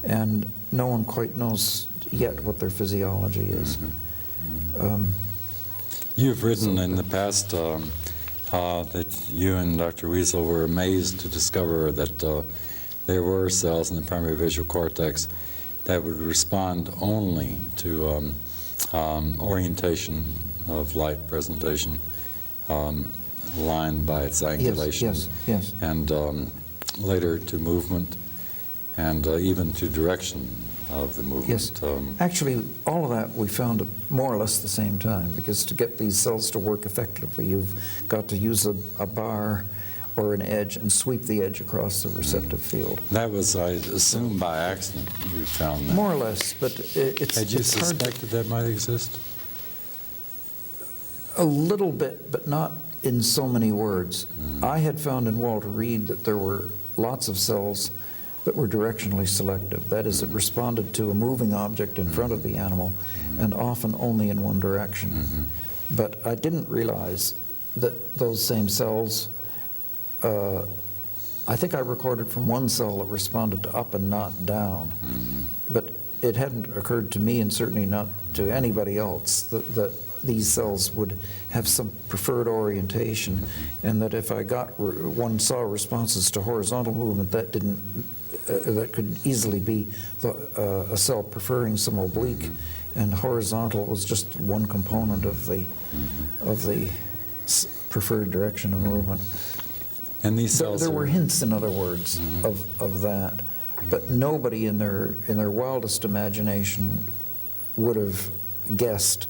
And no one quite knows yet what their physiology is. You've written in the past that you and Dr. Wiesel were amazed to discover that there were cells in the primary visual cortex that would respond only to orientation of light presentation, line by its angulation, yes. and later to movement, and even to direction of the movement. Yes. Actually, all of that we found at more or less the same time, because to get these cells to work effectively, you've got to use a bar or an edge and sweep the edge across the receptive field. That was, I assume, by accident you found that. More or less, but it's Had you it's hard to, suspected that might exist? a little bit, but not in so many words. I had found in Walter Reed that there were lots of cells that were directionally selective. That is, it responded to a moving object in front of the animal, and often only in one direction. But I didn't realize that those same cells, I think I recorded from one cell that responded to up and not down. But it hadn't occurred to me, and certainly not to anybody else, that these cells would have some preferred orientation, and that if I got one saw responses to horizontal movement, that didn't that could easily be a cell preferring some oblique, and horizontal was just one component of the preferred direction of movement. And these cells there were hints, in other words, of that, but nobody in their wildest imagination would have guessed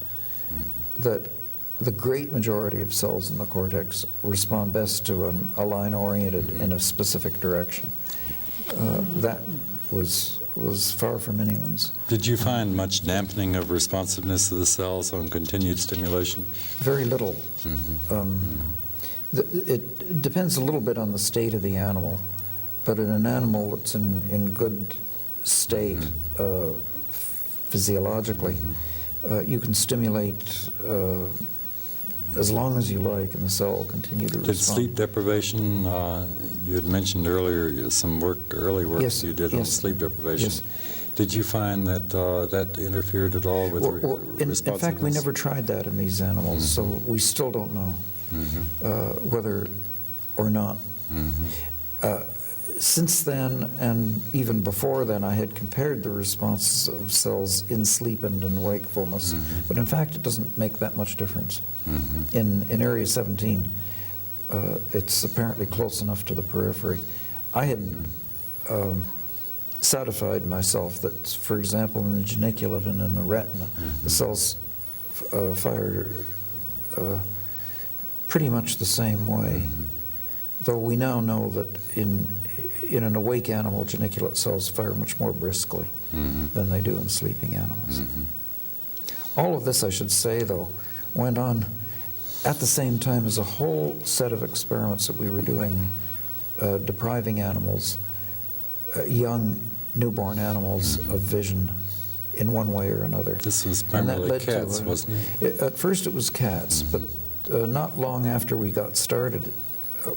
that the great majority of cells in the cortex respond best to a line oriented in a specific direction. That was far from anyone's. Did you find much dampening of responsiveness of the cells on continued stimulation? Very little. It depends a little bit on the state of the animal, but in an animal that's in good state physiologically. You can stimulate as long as you like, and the cell will continue to respond. Did sleep deprivation, you had mentioned earlier some early work Yes, you did on yes, sleep deprivation. yes. Did you find that that interfered at all with In responsiveness? fact, we never tried that in these animals, so we still don't know whether or not. Since then, and even before then, I had compared the responses of cells in sleep and in wakefulness, but in fact, it doesn't make that much difference. In area 17, it's apparently close enough to the periphery. I had satisfied myself that, for example, in the geniculate and in the retina, the cells fire pretty much the same way. Though we now know that in an awake animal, geniculate cells fire much more briskly than they do in sleeping animals. All of this, I should say, though, went on at the same time as a whole set of experiments that we were doing, depriving animals, young newborn animals, of vision in one way or another. This was primarily cats, wasn't it? At first it was cats, but not long after we got started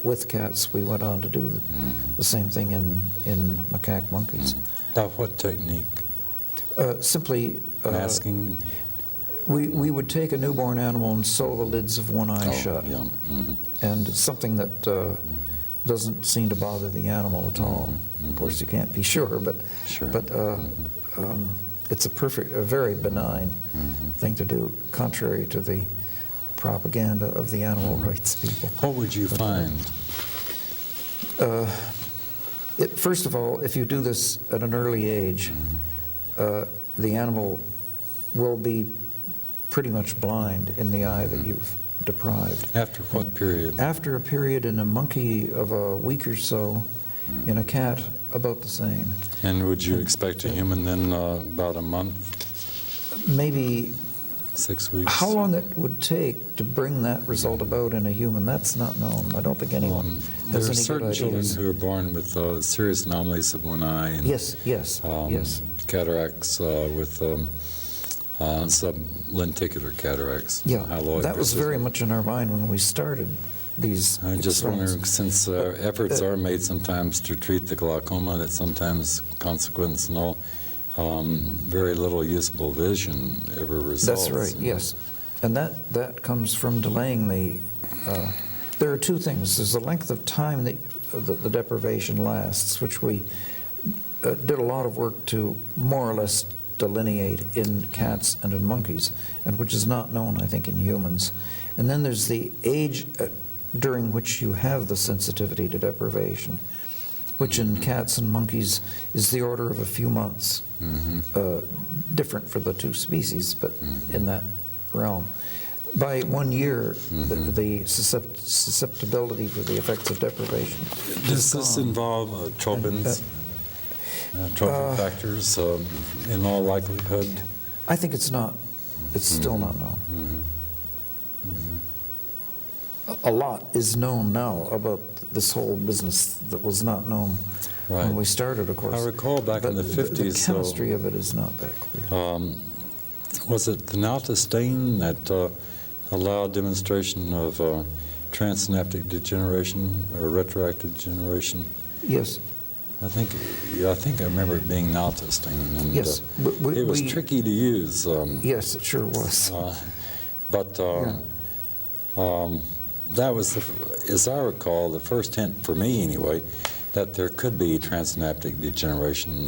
with cats, we went on to do the same thing in macaque monkeys. By what technique? Simply Masking? we would take a newborn animal and sew the lids of one eye shut. Yeah. And it's something that doesn't seem to bother the animal at all. Of course, you can't be sure, but it's a very benign thing to do, contrary to the propaganda of the animal rights people. What would you find? First of all, if you do this at an early age, the animal will be pretty much blind in the eye that you've deprived. After what period? After a period in a monkey of a week or so, in a cat about the same. And would you expect a human then about a month? Maybe 6 weeks? how long it would take to bring that result about in a human, that's not known. I don't think anyone There has are any certain good children ideas. who are born with serious anomalies of one eye. And, Yes. cataracts with sublenticular cataracts. Yeah, hyaloid that was versus- very much in our mind when we started these I just experiments. wonder, since efforts are made sometimes to treat the glaucoma, that sometimes consequence no very little usable vision ever results. That's right, yes. And that comes from delaying the, there are two things. There's the length of time that the deprivation lasts, which we did a lot of work to more or less delineate in cats and in monkeys, and which is not known, I think, in humans. And then there's the age during which you have the sensitivity to deprivation, which in cats and monkeys is the order of a few months, different for the two species, but in that realm. By 1 year, the susceptibility to the effects of deprivation Does this involve tropins, trophic factors, in all likelihood? I think it's not. It's still not known. A lot is known now about this whole business that was not known when we started, of course. I recall back in the 50s. The chemistry of it is not that clear. Was it the naltestane that allowed demonstration of transsynaptic degeneration or retroactive degeneration? Yes. I think I remember it being naltestane, and yes. It was tricky to use. Yes, it sure was. But that was, as I recall, the first hint for me anyway, that there could be transsynaptic degeneration.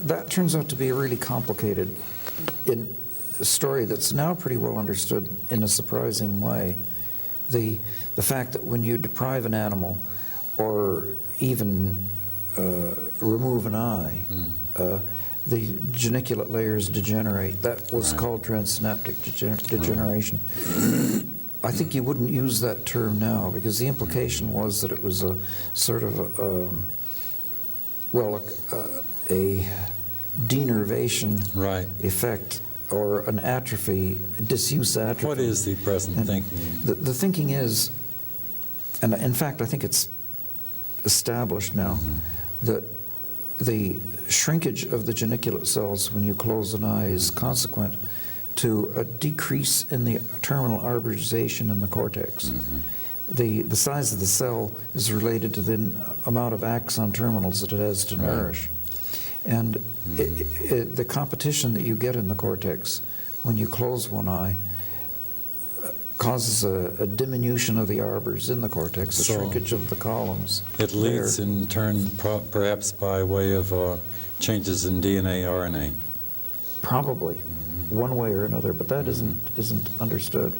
That turns out to be a really complicated story that's now pretty well understood in a surprising way. The fact that when you deprive an animal or even remove an eye, the geniculate layers degenerate. That was called transsynaptic degeneration. I think you wouldn't use that term now because the implication was that it was a sort of a denervation effect or an atrophy, disuse atrophy. What is the present thinking? The thinking is, and in fact I think it's established now that the shrinkage of the geniculate cells when you close an eye is consequent to a decrease in the terminal arborization in the cortex. The size of the cell is related to the amount of axon terminals that it has to nourish. And the competition that you get in the cortex when you close one eye causes a diminution of the arbors in the cortex, a shrinkage of the columns. It leads in turn perhaps by way of changes in DNA, RNA. Probably, one way or another, but that isn't understood.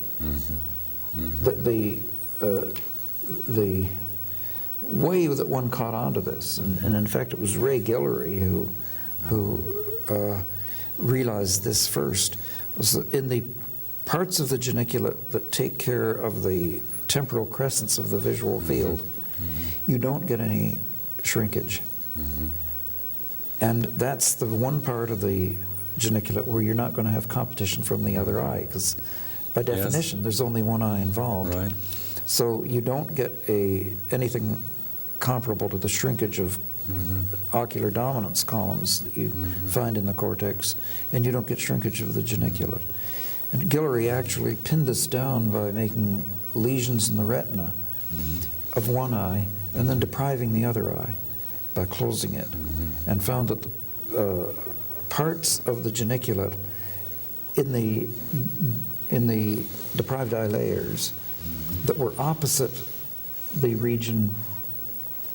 The way that one caught on to this, and in fact it was Ray Guillory who realized this first, was that in the parts of the geniculate that take care of the temporal crescents of the visual field, you don't get any shrinkage. And that's the one part of the geniculate where you're not going to have competition from the other eye, because by definition there's only one eye involved. Right. So you don't get anything comparable to the shrinkage of ocular dominance columns that you find in the cortex, and you don't get shrinkage of the geniculate. And Guillory actually pinned this down by making lesions in the retina of one eye and then depriving the other eye by closing it, and found that the parts of the geniculate in the deprived eye layers that were opposite the region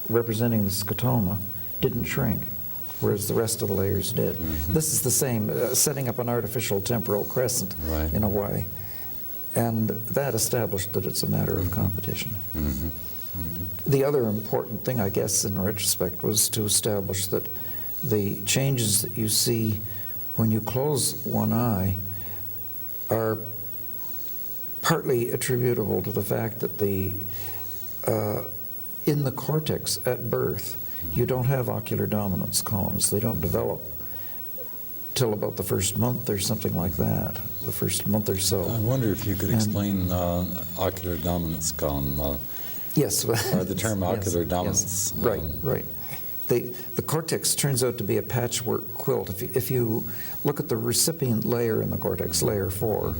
representing the scotoma didn't shrink, whereas the rest of the layers did. This is the same, setting up an artificial temporal crescent in a way, and that established that it's a matter of competition. The other important thing, I guess, in retrospect, was to establish that the changes that you see when you close one eye are partly attributable to the fact that in the cortex at birth, you don't have ocular dominance columns. They don't develop till about the first month or something like that, the first month or so. I wonder if you could explain ocular dominance column. Yes. Or the term ocular dominance. Yes. Right. The cortex turns out to be a patchwork quilt. If you look at the recipient layer in the cortex, layer 4,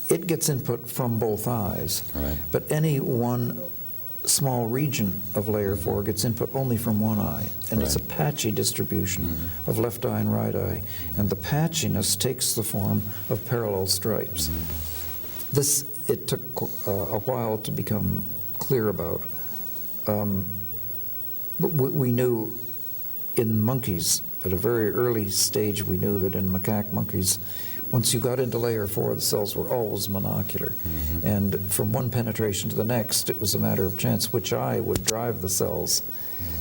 it gets input from both eyes, but any one small region of layer 4 gets input only from one eye, and it's a patchy distribution of left eye and right eye, and the patchiness takes the form of parallel stripes. This, it took a while to become clear about. But we knew in monkeys, at a very early stage, we knew that in macaque monkeys, once you got into layer 4, the cells were always monocular. And from one penetration to the next, it was a matter of chance which eye would drive the cells.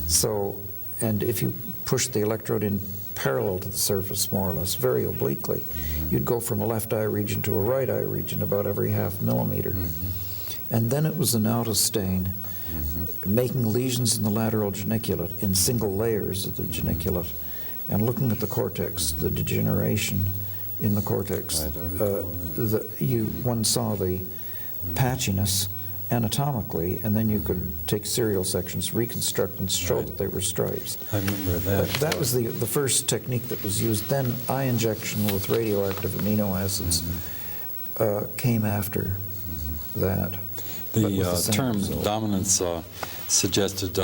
So, and if you pushed the electrode in parallel to the surface, more or less, very obliquely, you'd go from a left eye region to a right eye region about every ½ millimeter. And then it was an autostain, making lesions in the lateral geniculate in single layers of the geniculate, and looking at the cortex, the degeneration in the cortex. One saw the patchiness anatomically, and then you could take serial sections, reconstruct, and show that they were stripes. I remember that. That was the first technique that was used. Then eye injection with radioactive amino acids came after that. The term dominance suggested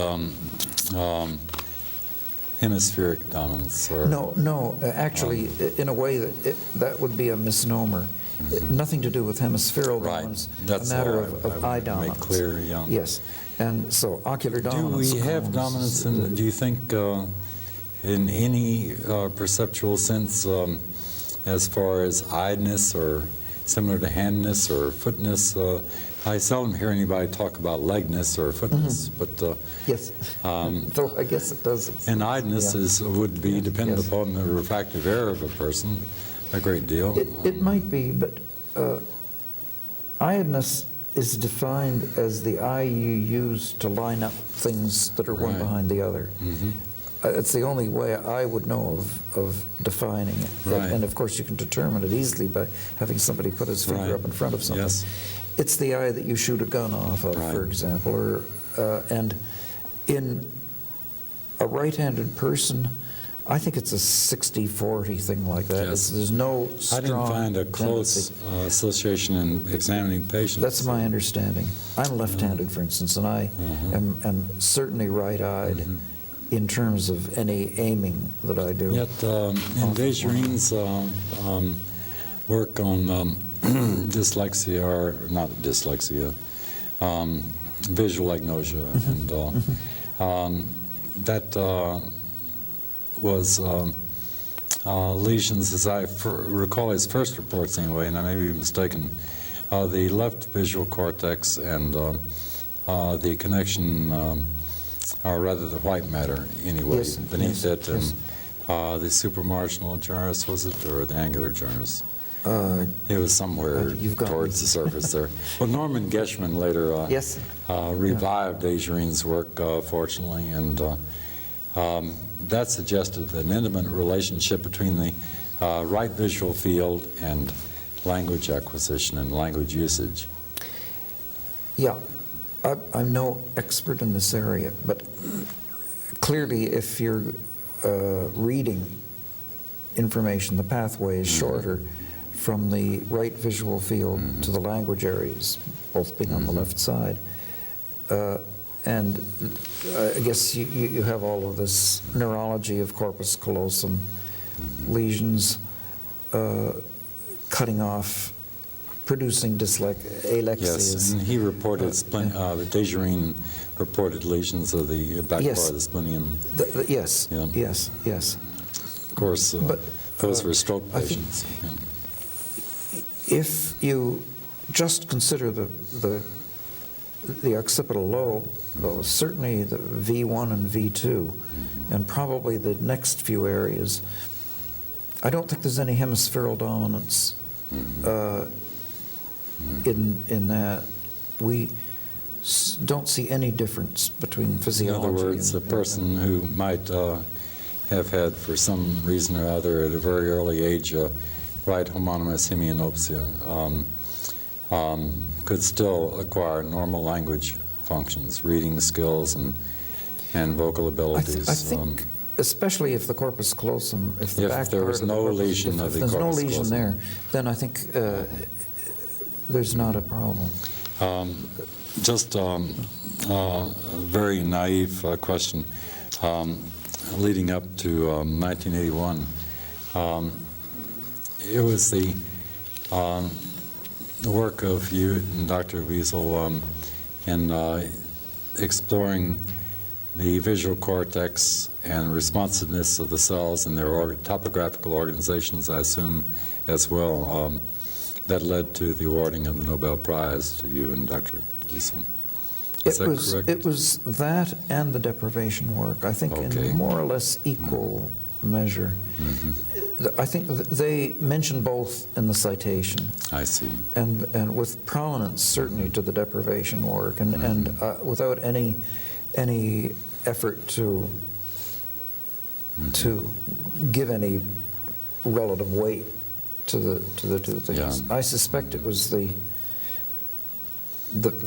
hemispheric dominance. Or No, actually, in a way, that would be a misnomer. Nothing to do with hemispherical dominance, That's a matter of eye dominance. Make clear, Yes, and so ocular dominance. Do we have dominance in, do you think, in any perceptual sense as far as eyedness or similar to handness or footness? I seldom hear anybody talk about legness or footness, but yes, though I guess it does. And eyedness would be dependent upon the refractive error of a person a great deal. It might be, but eyedness is defined as the eye you use to line up things that are one behind the other. It's the only way I would know of defining it. And of course you can determine it easily by having somebody put his finger up in front of something. It's the eye that you shoot a gun off of, for example, or And in a right-handed person, I think it's a 60-40 thing like that. Yes. There's no strong I didn't find a close association in examining patients. That's my understanding. I'm left-handed, for instance, and I am certainly right-eyed in terms of any aiming that I do. Yet in Desjardins' work on dyslexia, or not dyslexia, visual agnosia, and that was lesions, as I recall his first reports anyway, and I may be mistaken, the left visual cortex and the connection, or rather the white matter anyway, beneath it, and the supramarginal gyrus, was it, or the angular gyrus? It was somewhere towards the surface there. Well, Norman Geschman later revived Desjardins' work, fortunately, and that suggested an intimate relationship between the right visual field and language acquisition and language usage. Yeah, I'm no expert in this area, but clearly if you're reading information, the pathway is shorter from the right visual field to the language areas, both being on the left side. And I guess you have all of this neurology of corpus callosum, lesions cutting off, producing alexias. Yes, and he reported, Desjardins reported lesions of the back part of the splenium. Yes. Of course, those were stroke patients. If you just consider the occipital lobe, though, certainly the V1 and V2, and probably the next few areas, I don't think there's any hemispherical dominance in that. We don't see any difference between physiology. In other words, a person who might have had, for some reason or other, at a very early age, right homonymous hemianopsia, could still acquire normal language functions, reading skills and vocal abilities. I think, especially if the corpus callosum, if the back there part was of the no corpus, lesion of the corpus there's no lesion callosum there, then I think there's not a problem. Just a very naive question. Leading up to 1981, it was the work of you and Dr. Wiesel in exploring the visual cortex and responsiveness of the cells and their topographical organizations, I assume, as well, that led to the awarding of the Nobel Prize to you and Dr. Wiesel. Is that correct? It was that and the deprivation work, I think, in more or less equal measure. I think they mention both in the citation. I see. And with prominence, certainly, to the deprivation work, and without any effort to give any relative weight to the two things. I suspect it was the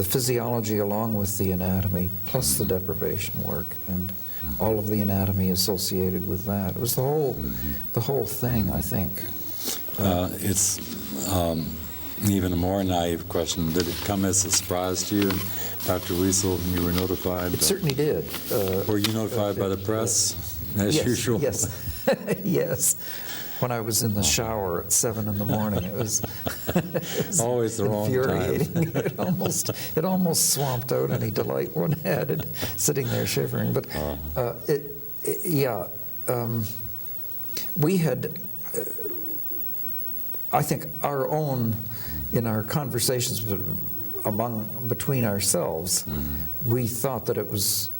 physiology along with the anatomy, plus the deprivation work, and all of the anatomy associated with that. It was the whole thing, I think. It's even a more naive question. Did it come as a surprise to you, Dr. Wiesel, when you were notified? It certainly did. Were you notified by the press, as usual? Yes, yes. When I was in the shower at 7 in the morning, it was always the wrong infuriating. It almost swamped out any delight one had in sitting there shivering. But we had, I think, our own, in our conversations between ourselves, we thought that it was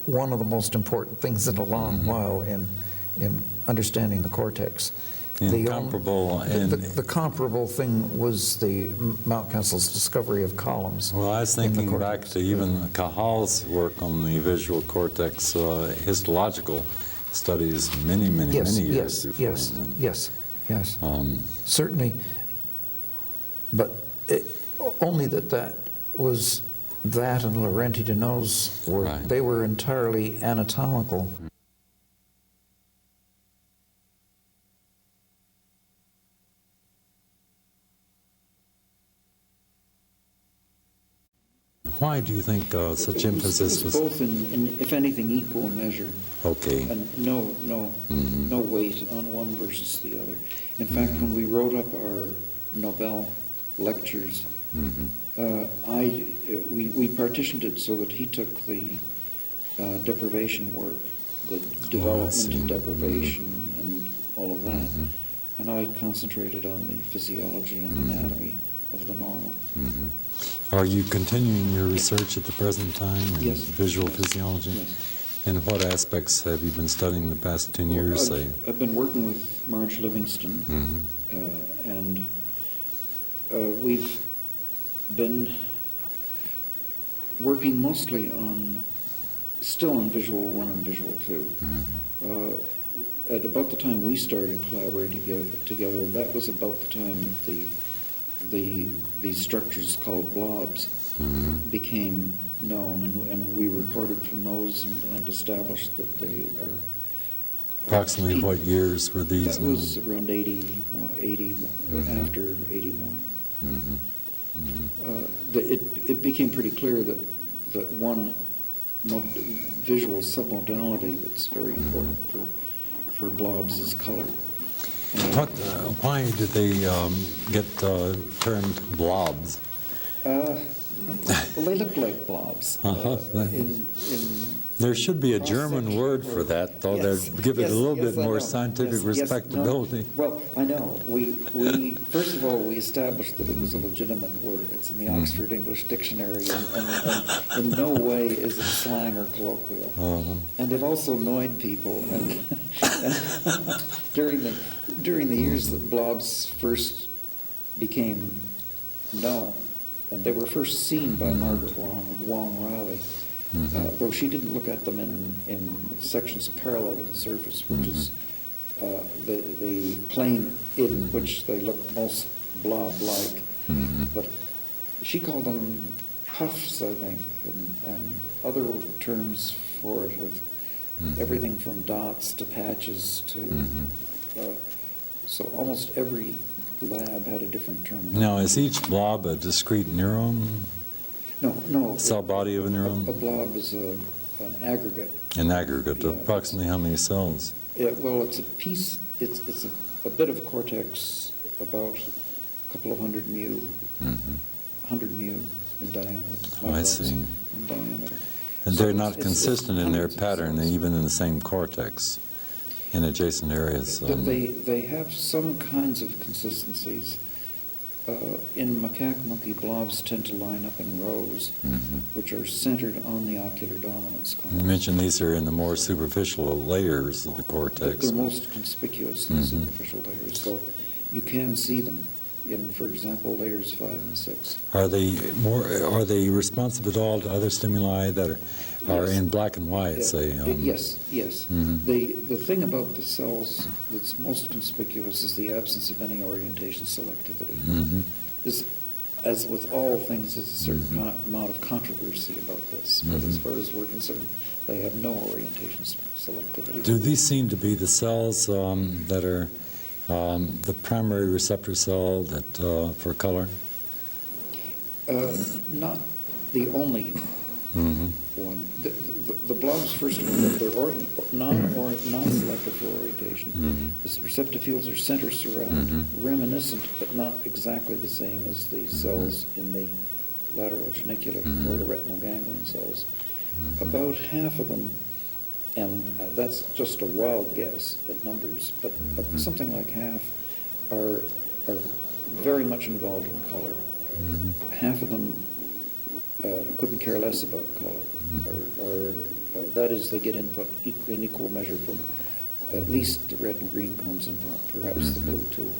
one of the most important things in a long while in understanding the cortex. The comparable thing was the Mountcastle's discovery of columns. Well, I was thinking back to even Cahal's work on the visual cortex, histological studies many years before. Yes. Certainly, but only that was that and Laurenti de Nose were, Right. they were entirely anatomical. Why do you think such emphasis It was? was both in, if anything, equal measure. Okay. And no weight on one versus the other. In fact, when we wrote up our Nobel lectures, we partitioned it so that he took the deprivation work, the development and deprivation and all of that, and I concentrated on the physiology and anatomy of the normal. Are you continuing your research at the present time in Yes. visual physiology? Yes. And what aspects have you been studying the past 10 years, say? I've been working with Marge Livingston, and we've been working mostly still on Visual 1 and Visual 2. At about the time we started collaborating together, that was about the time that these structures called blobs became known, and we recorded from those and established that they are. Approximately what years were these? That was around 80 after 81. It became pretty clear that one visual submodality that's very important for blobs is color. Why did they get termed blobs? Well, they look like blobs. There should be a German word for that, though. Yes, They'd give it a little bit I more know. scientific Yes, respectability. no. Well, I know. We first of all, we established that it was a legitimate word. It's in the Oxford English Dictionary, and in no way is it slang or colloquial. And it also annoyed people. And during the years that blobs first became known, and they were first seen by Margaret Wong Riley, though she didn't look at them in sections parallel to the surface, which is the plane in which they look most blob-like. But she called them puffs, I think, and other terms for it of everything from dots to patches to... so almost every lab had a different term. Now, is each blob a discrete neuron? No. Cell body of a neuron? A blob is an aggregate. An aggregate. Yeah. Approximately how many cells? Well, it's a piece. It's a bit of cortex, about a couple of 100 mu, 100 mu in diameter. Oh, I see. In diameter. And So they're not it's consistent in their hundreds of pattern, cells. even in the same cortex, in adjacent areas. They have some kinds of consistencies. In macaque monkey, blobs tend to line up in rows, which are centered on the ocular dominance You column. mentioned these are in the more superficial layers of the cortex. They're most conspicuous in the superficial layers, so you can see them in, for example, layers 5 and 6. Are they responsive at all to other stimuli that are Yes. in black and white, say? Yes. The thing about the cells that's most conspicuous is the absence of any orientation selectivity. This, as with all things, there's a certain amount of controversy about this, but as far as we're concerned, they have no orientation selectivity. Do these seem to be the cells that are the primary receptor cell that for color? Not the only one. The blobs, first of all, they're non-selective for orientation. The receptive fields are center surround, reminiscent but not exactly the same as the cells in the lateral geniculate or the retinal ganglion cells. About half of them, and that's just a wild guess at numbers, but something like half are very much involved in color. Half of them couldn't care less about color, or that is, they get input in equal measure from at least the red and green cones and perhaps the blue too.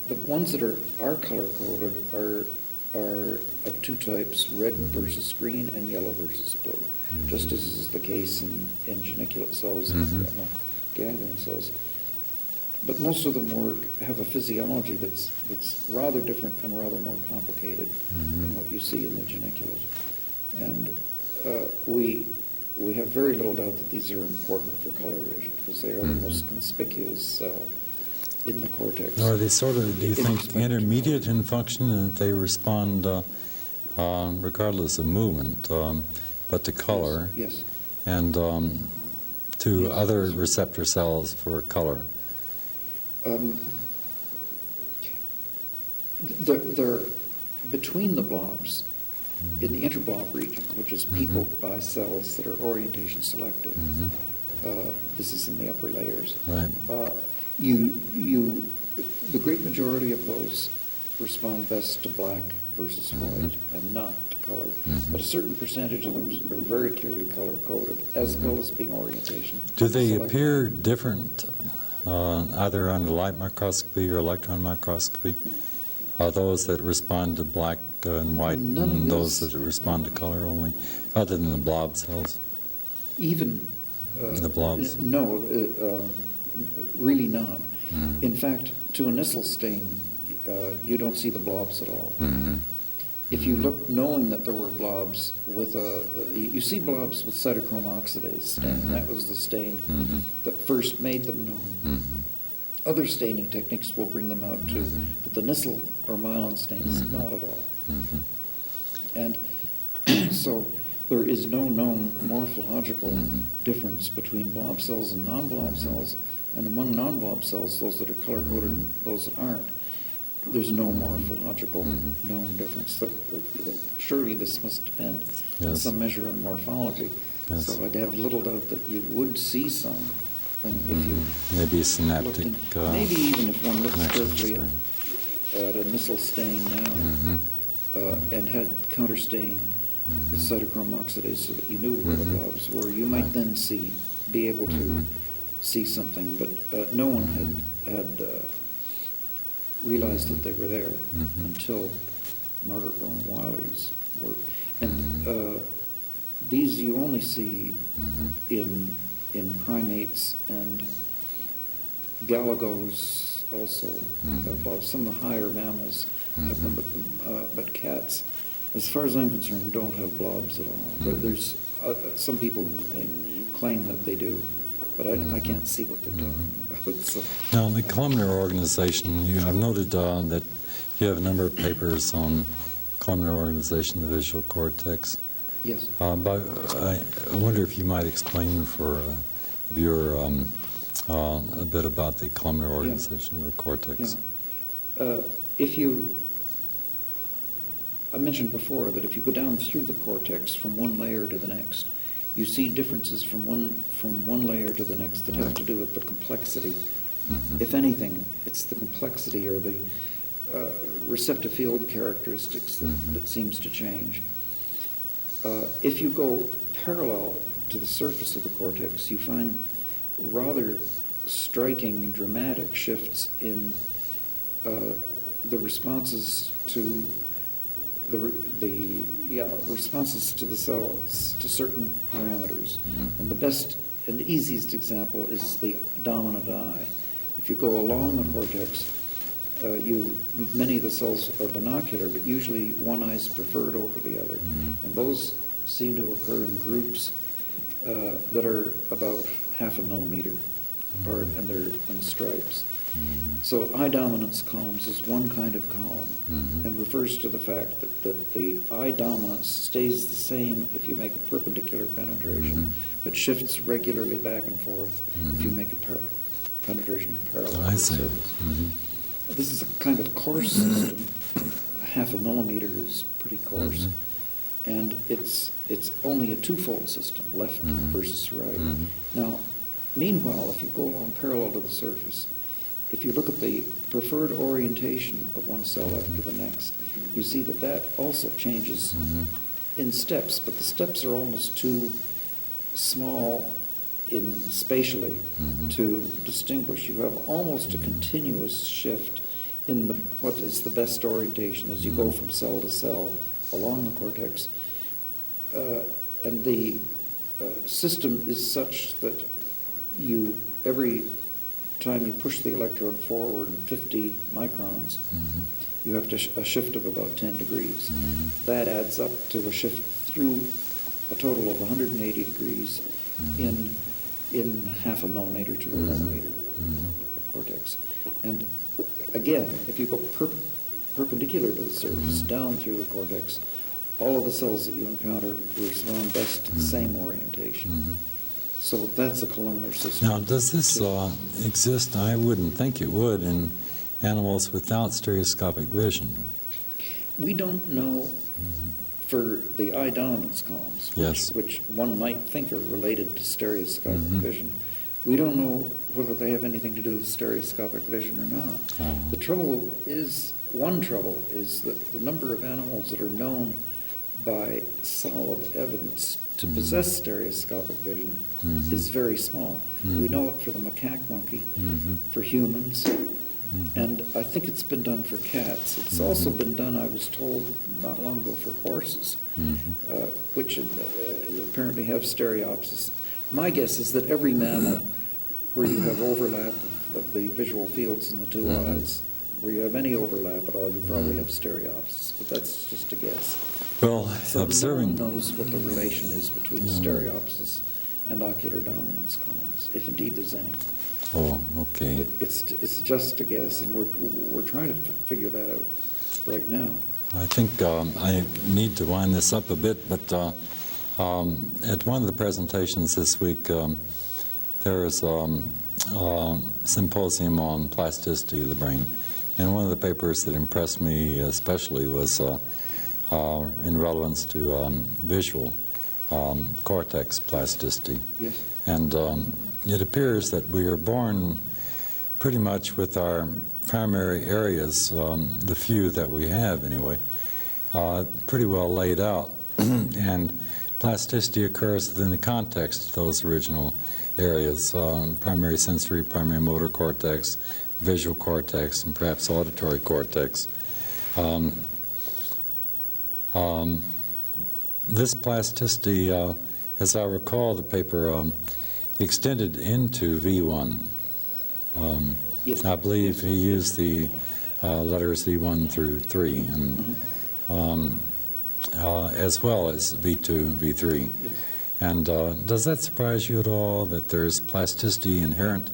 The ones that are color coded are of two types: red versus green and yellow versus blue, just as is the case in geniculate cells and retinal ganglion cells. But most of them have a physiology that's rather different and rather more complicated than what you see in the geniculate. And we have very little doubt that these are important for color vision because they are the most conspicuous cell in the cortex. Are they sort of, do you in think, respect to intermediate color. in function, and that they respond regardless of movement, but to color? Yes. And to Yes. other receptor cells for color? They're between the blobs, in the interblob region, which is peopled by cells that are orientation selective. This is in the upper layers. Right. The great majority of those respond best to black versus white and not to color. But a certain percentage of them are very clearly color-coded, as well as being orientation Do they selective. appear different either under light microscopy or electron microscopy? Those that respond to black and white, None of and those this- that respond to color only, other than the blob cells? Even The blobs. No, really not. In fact, to a Nissl stain, you don't see the blobs at all. If you look knowing that there were blobs with you see blobs with cytochrome oxidase stain. That was the stain that first made them known. Other staining techniques will bring them out too, but the Nissl or myelin stains, not at all. And so there is no known morphological difference between blob cells and non-blob cells, and among non-blob cells, those that are color-coded and those that aren't, there's no morphological known difference. Surely this must depend in Yes. some measure on morphology. Yes. So I'd have little doubt that you would see something if you Maybe looked synaptic. in, maybe even if one looked connections carefully there. at a Nissl stain now and had counterstain with cytochrome oxidase so that you knew where the blobs were, you might then be able to see something, but no one had realized that they were there until Margaret Rowan Weiler's work. And these you only see in primates, and galagos also have blobs. Some of the higher mammals have them, but cats, as far as I'm concerned, don't have blobs at all. There's some people who claim that they do, but I can't see what they're talking about. So. Now, the columnar organization, I've noted that you have a number of papers on columnar organization of the visual cortex. Yes. But I wonder if you might explain for a viewer a bit about the columnar organization of the cortex. Yeah. I mentioned before that if you go down through the cortex from one layer to the next, you see differences from one layer to the next that have to do with the complexity. If anything, it's the complexity or the receptive field characteristics that seems to change. If you go parallel to the surface of the cortex, you find rather striking, dramatic shifts in the responses to responses to the cells to certain parameters. And the best and easiest example is the dominant eye. If you go along the cortex, many of the cells are binocular, but usually one eye is preferred over the other. And those seem to occur in groups that are about 0.5 millimeter apart, and they're in stripes. So eye dominance columns is one kind of column and refers to the fact that the eye dominance stays the same if you make a perpendicular penetration, but shifts regularly back and forth if you make a penetration parallel to the surface. This is a kind of coarse system. 0.5 millimeter is pretty coarse. And it's only a twofold system, left versus right. Now, meanwhile, if you go along parallel to the surface, if you look at the preferred orientation of one cell after the next, you see that also changes in steps, but the steps are almost too small spatially to distinguish. You have almost a continuous shift in what is the best orientation as you go from cell to cell along the cortex. And the system is such that every time you push the electrode forward 50 microns, you have a shift of about 10 degrees. Mm-hmm. That adds up to a shift through a total of 180 degrees in half a millimeter to a millimeter of cortex. And again, if you go perpendicular to the surface, down through the cortex, all of the cells that you encounter respond best to the same orientation. So that's a columnar system. Now, does this exist? I wouldn't think it would in animals without stereoscopic vision. We don't know for the eye dominance columns, Yes. which one might think are related to stereoscopic vision. We don't know whether they have anything to do with stereoscopic vision or not. The trouble is, one trouble is that the number of animals that are known by solid evidence to possess stereoscopic vision is very small. We know it for the macaque monkey, for humans, and I think it's been done for cats. It's also been done, I was told not long ago, for horses, which apparently have stereopsis. My guess is that every mammal where you have overlap of the visual fields in the two eyes, where you have any overlap at all, you probably have stereopsis, but that's just a guess. Well, So observing... no one knows what the relation is between stereopsis and ocular dominance columns, if indeed there's any. Oh, okay. It's just a guess, and we're trying to figure that out right now. I think I need to wind this up a bit, but at one of the presentations this week, there was a symposium on plasticity of the brain. And one of the papers that impressed me especially was in relevance to visual cortex plasticity. Yes. And it appears that we are born pretty much with our primary areas, the few that we have anyway, pretty well laid out. And plasticity occurs within the context of those original areas, primary sensory, primary motor cortex, visual cortex, and perhaps auditory cortex. This plasticity, as I recall the paper, extended into V1. Yes. I believe he used the letters V1 through 3, and as well as V2, V3. Yes. And does that surprise you at all that there's plasticity inherent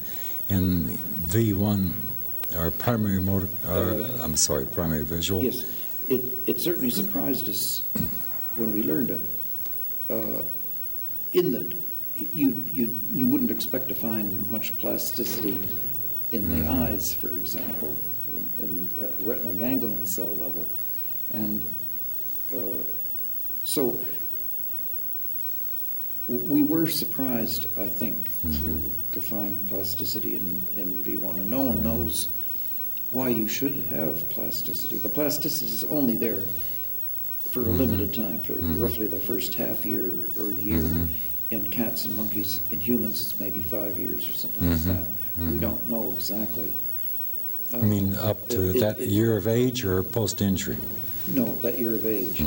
in V1, or primary motor, I'm sorry, primary visual? Yes, it certainly surprised us when we learned it. In that you wouldn't expect to find much plasticity in the eyes, for example, in retinal ganglion cell level, and so we were surprised, I think, to find plasticity in V1, and no one knows why you should have plasticity. The plasticity is only there for a limited time, for roughly the first half year or year. In cats and monkeys, in humans it's maybe 5 years or something like that. We don't know exactly. I mean, up to that year of age or post-injury? No, that year of age.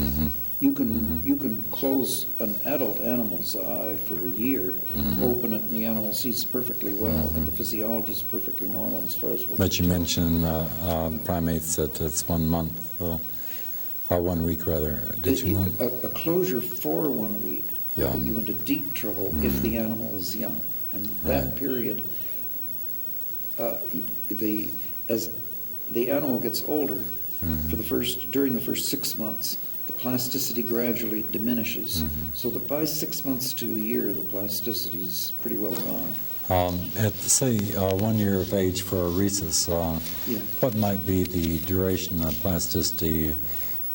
You can close an adult animal's eye for a year, open it, and the animal sees perfectly well, and the physiology is perfectly normal as far as what. But you mentioned primates that it's 1 month, or 1 week rather. Did you know? A closure for 1 week will Yeah. put you into deep trouble if the animal is young, and that Right. period, as the animal gets older, during the first 6 months, the plasticity gradually diminishes, so that by 6 months to a year, the plasticity is pretty well gone. At, say, 1 year of age for a rhesus, what might be the duration of plasticity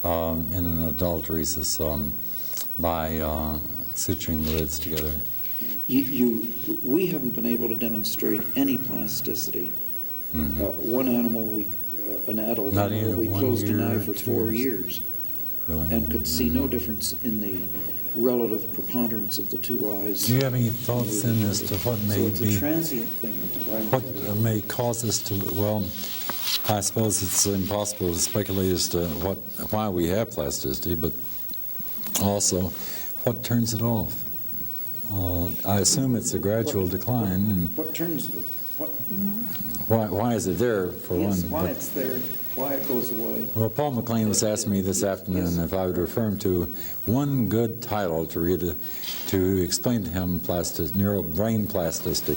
in an adult rhesus by suturing the lids together? We haven't been able to demonstrate any plasticity. One animal, an adult Not animal, even we 1 closed an year eye for or 4 2 years. Really? And could see no difference in the relative preponderance of the two eyes. Do you have any thoughts then as to what So may it's a be, transient thing. what may cause us to, well, I suppose it's impossible to speculate as to why we have plasticity, but also what turns it off? I assume it's a gradual decline. And why is it there, for Yes, one? why But- it's there, why it goes away. Well, Paul McLean was asking me this afternoon if I would refer him to one good title to read to explain to him brain plasticity.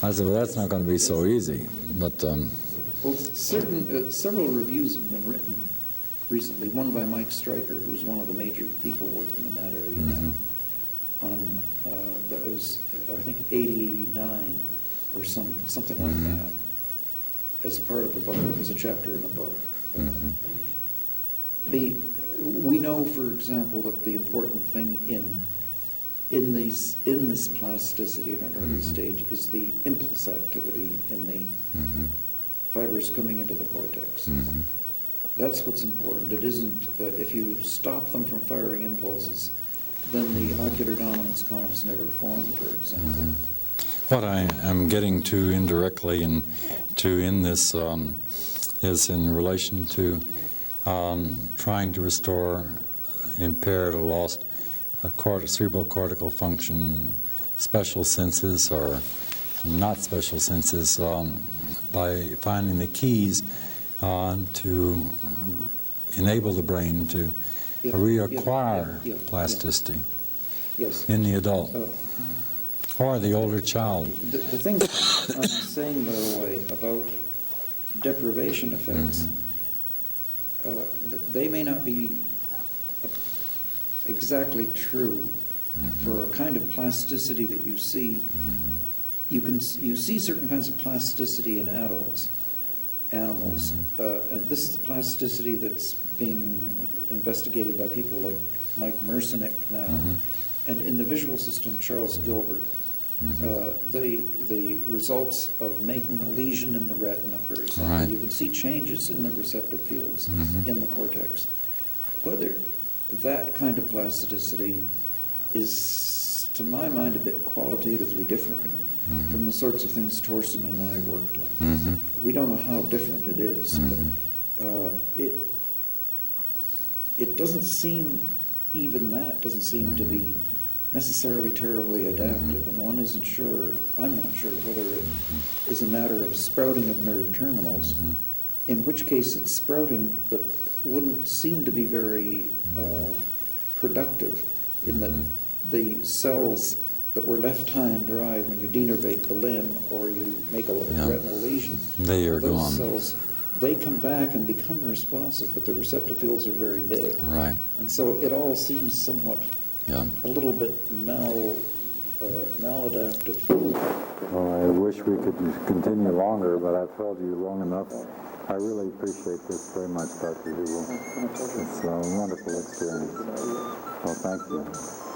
I said, well, that's not going to be so easy. But Well, several reviews have been written recently, one by Mike Stryker, who's one of the major people working in that area now, on, it was, I think, 89 or something like that, as part of a book. It was a chapter in a book. We know, for example, that the important thing in this plasticity in an early stage is the impulse activity in the fibers coming into the cortex. That's what's important. It isn't, if you stop them from firing impulses, then the ocular dominance columns never form, for example. what I am getting to indirectly in this is in relation to trying to restore impaired or lost cerebral cortical function, special senses or not special senses, by finding the keys to enable the brain to reacquire plasticity in the adult or the older child. The things I'm saying, by the way, about deprivation effects, they may not be exactly true for a kind of plasticity that you see. You see certain kinds of plasticity in animals, and this is the plasticity that's being investigated by people like Mike Mersenich now, and in the visual system, Charles Gilbert. The results of making a lesion in the retina, for example, you can see changes in the receptive fields in the cortex. Whether that kind of plasticity is, to my mind, a bit qualitatively different from the sorts of things Thorsen and I worked on. We don't know how different it is, but it doesn't seem, even that doesn't seem to be necessarily terribly adaptive, and one isn't sure, I'm not sure, whether it is a matter of sprouting of nerve terminals, in which case it's sprouting but wouldn't seem to be very productive, in that the cells that were left high and dry when you denervate the limb or you make a retinal lesion, They are those gone. cells, they come back and become responsive, but the receptive fields are very big. Right. And so it all seems somewhat a little bit maladaptive. Well, I wish we could continue longer, but I've told you long enough. I really appreciate this very much, Dr. Hubel. It's a wonderful experience. Well, thank you.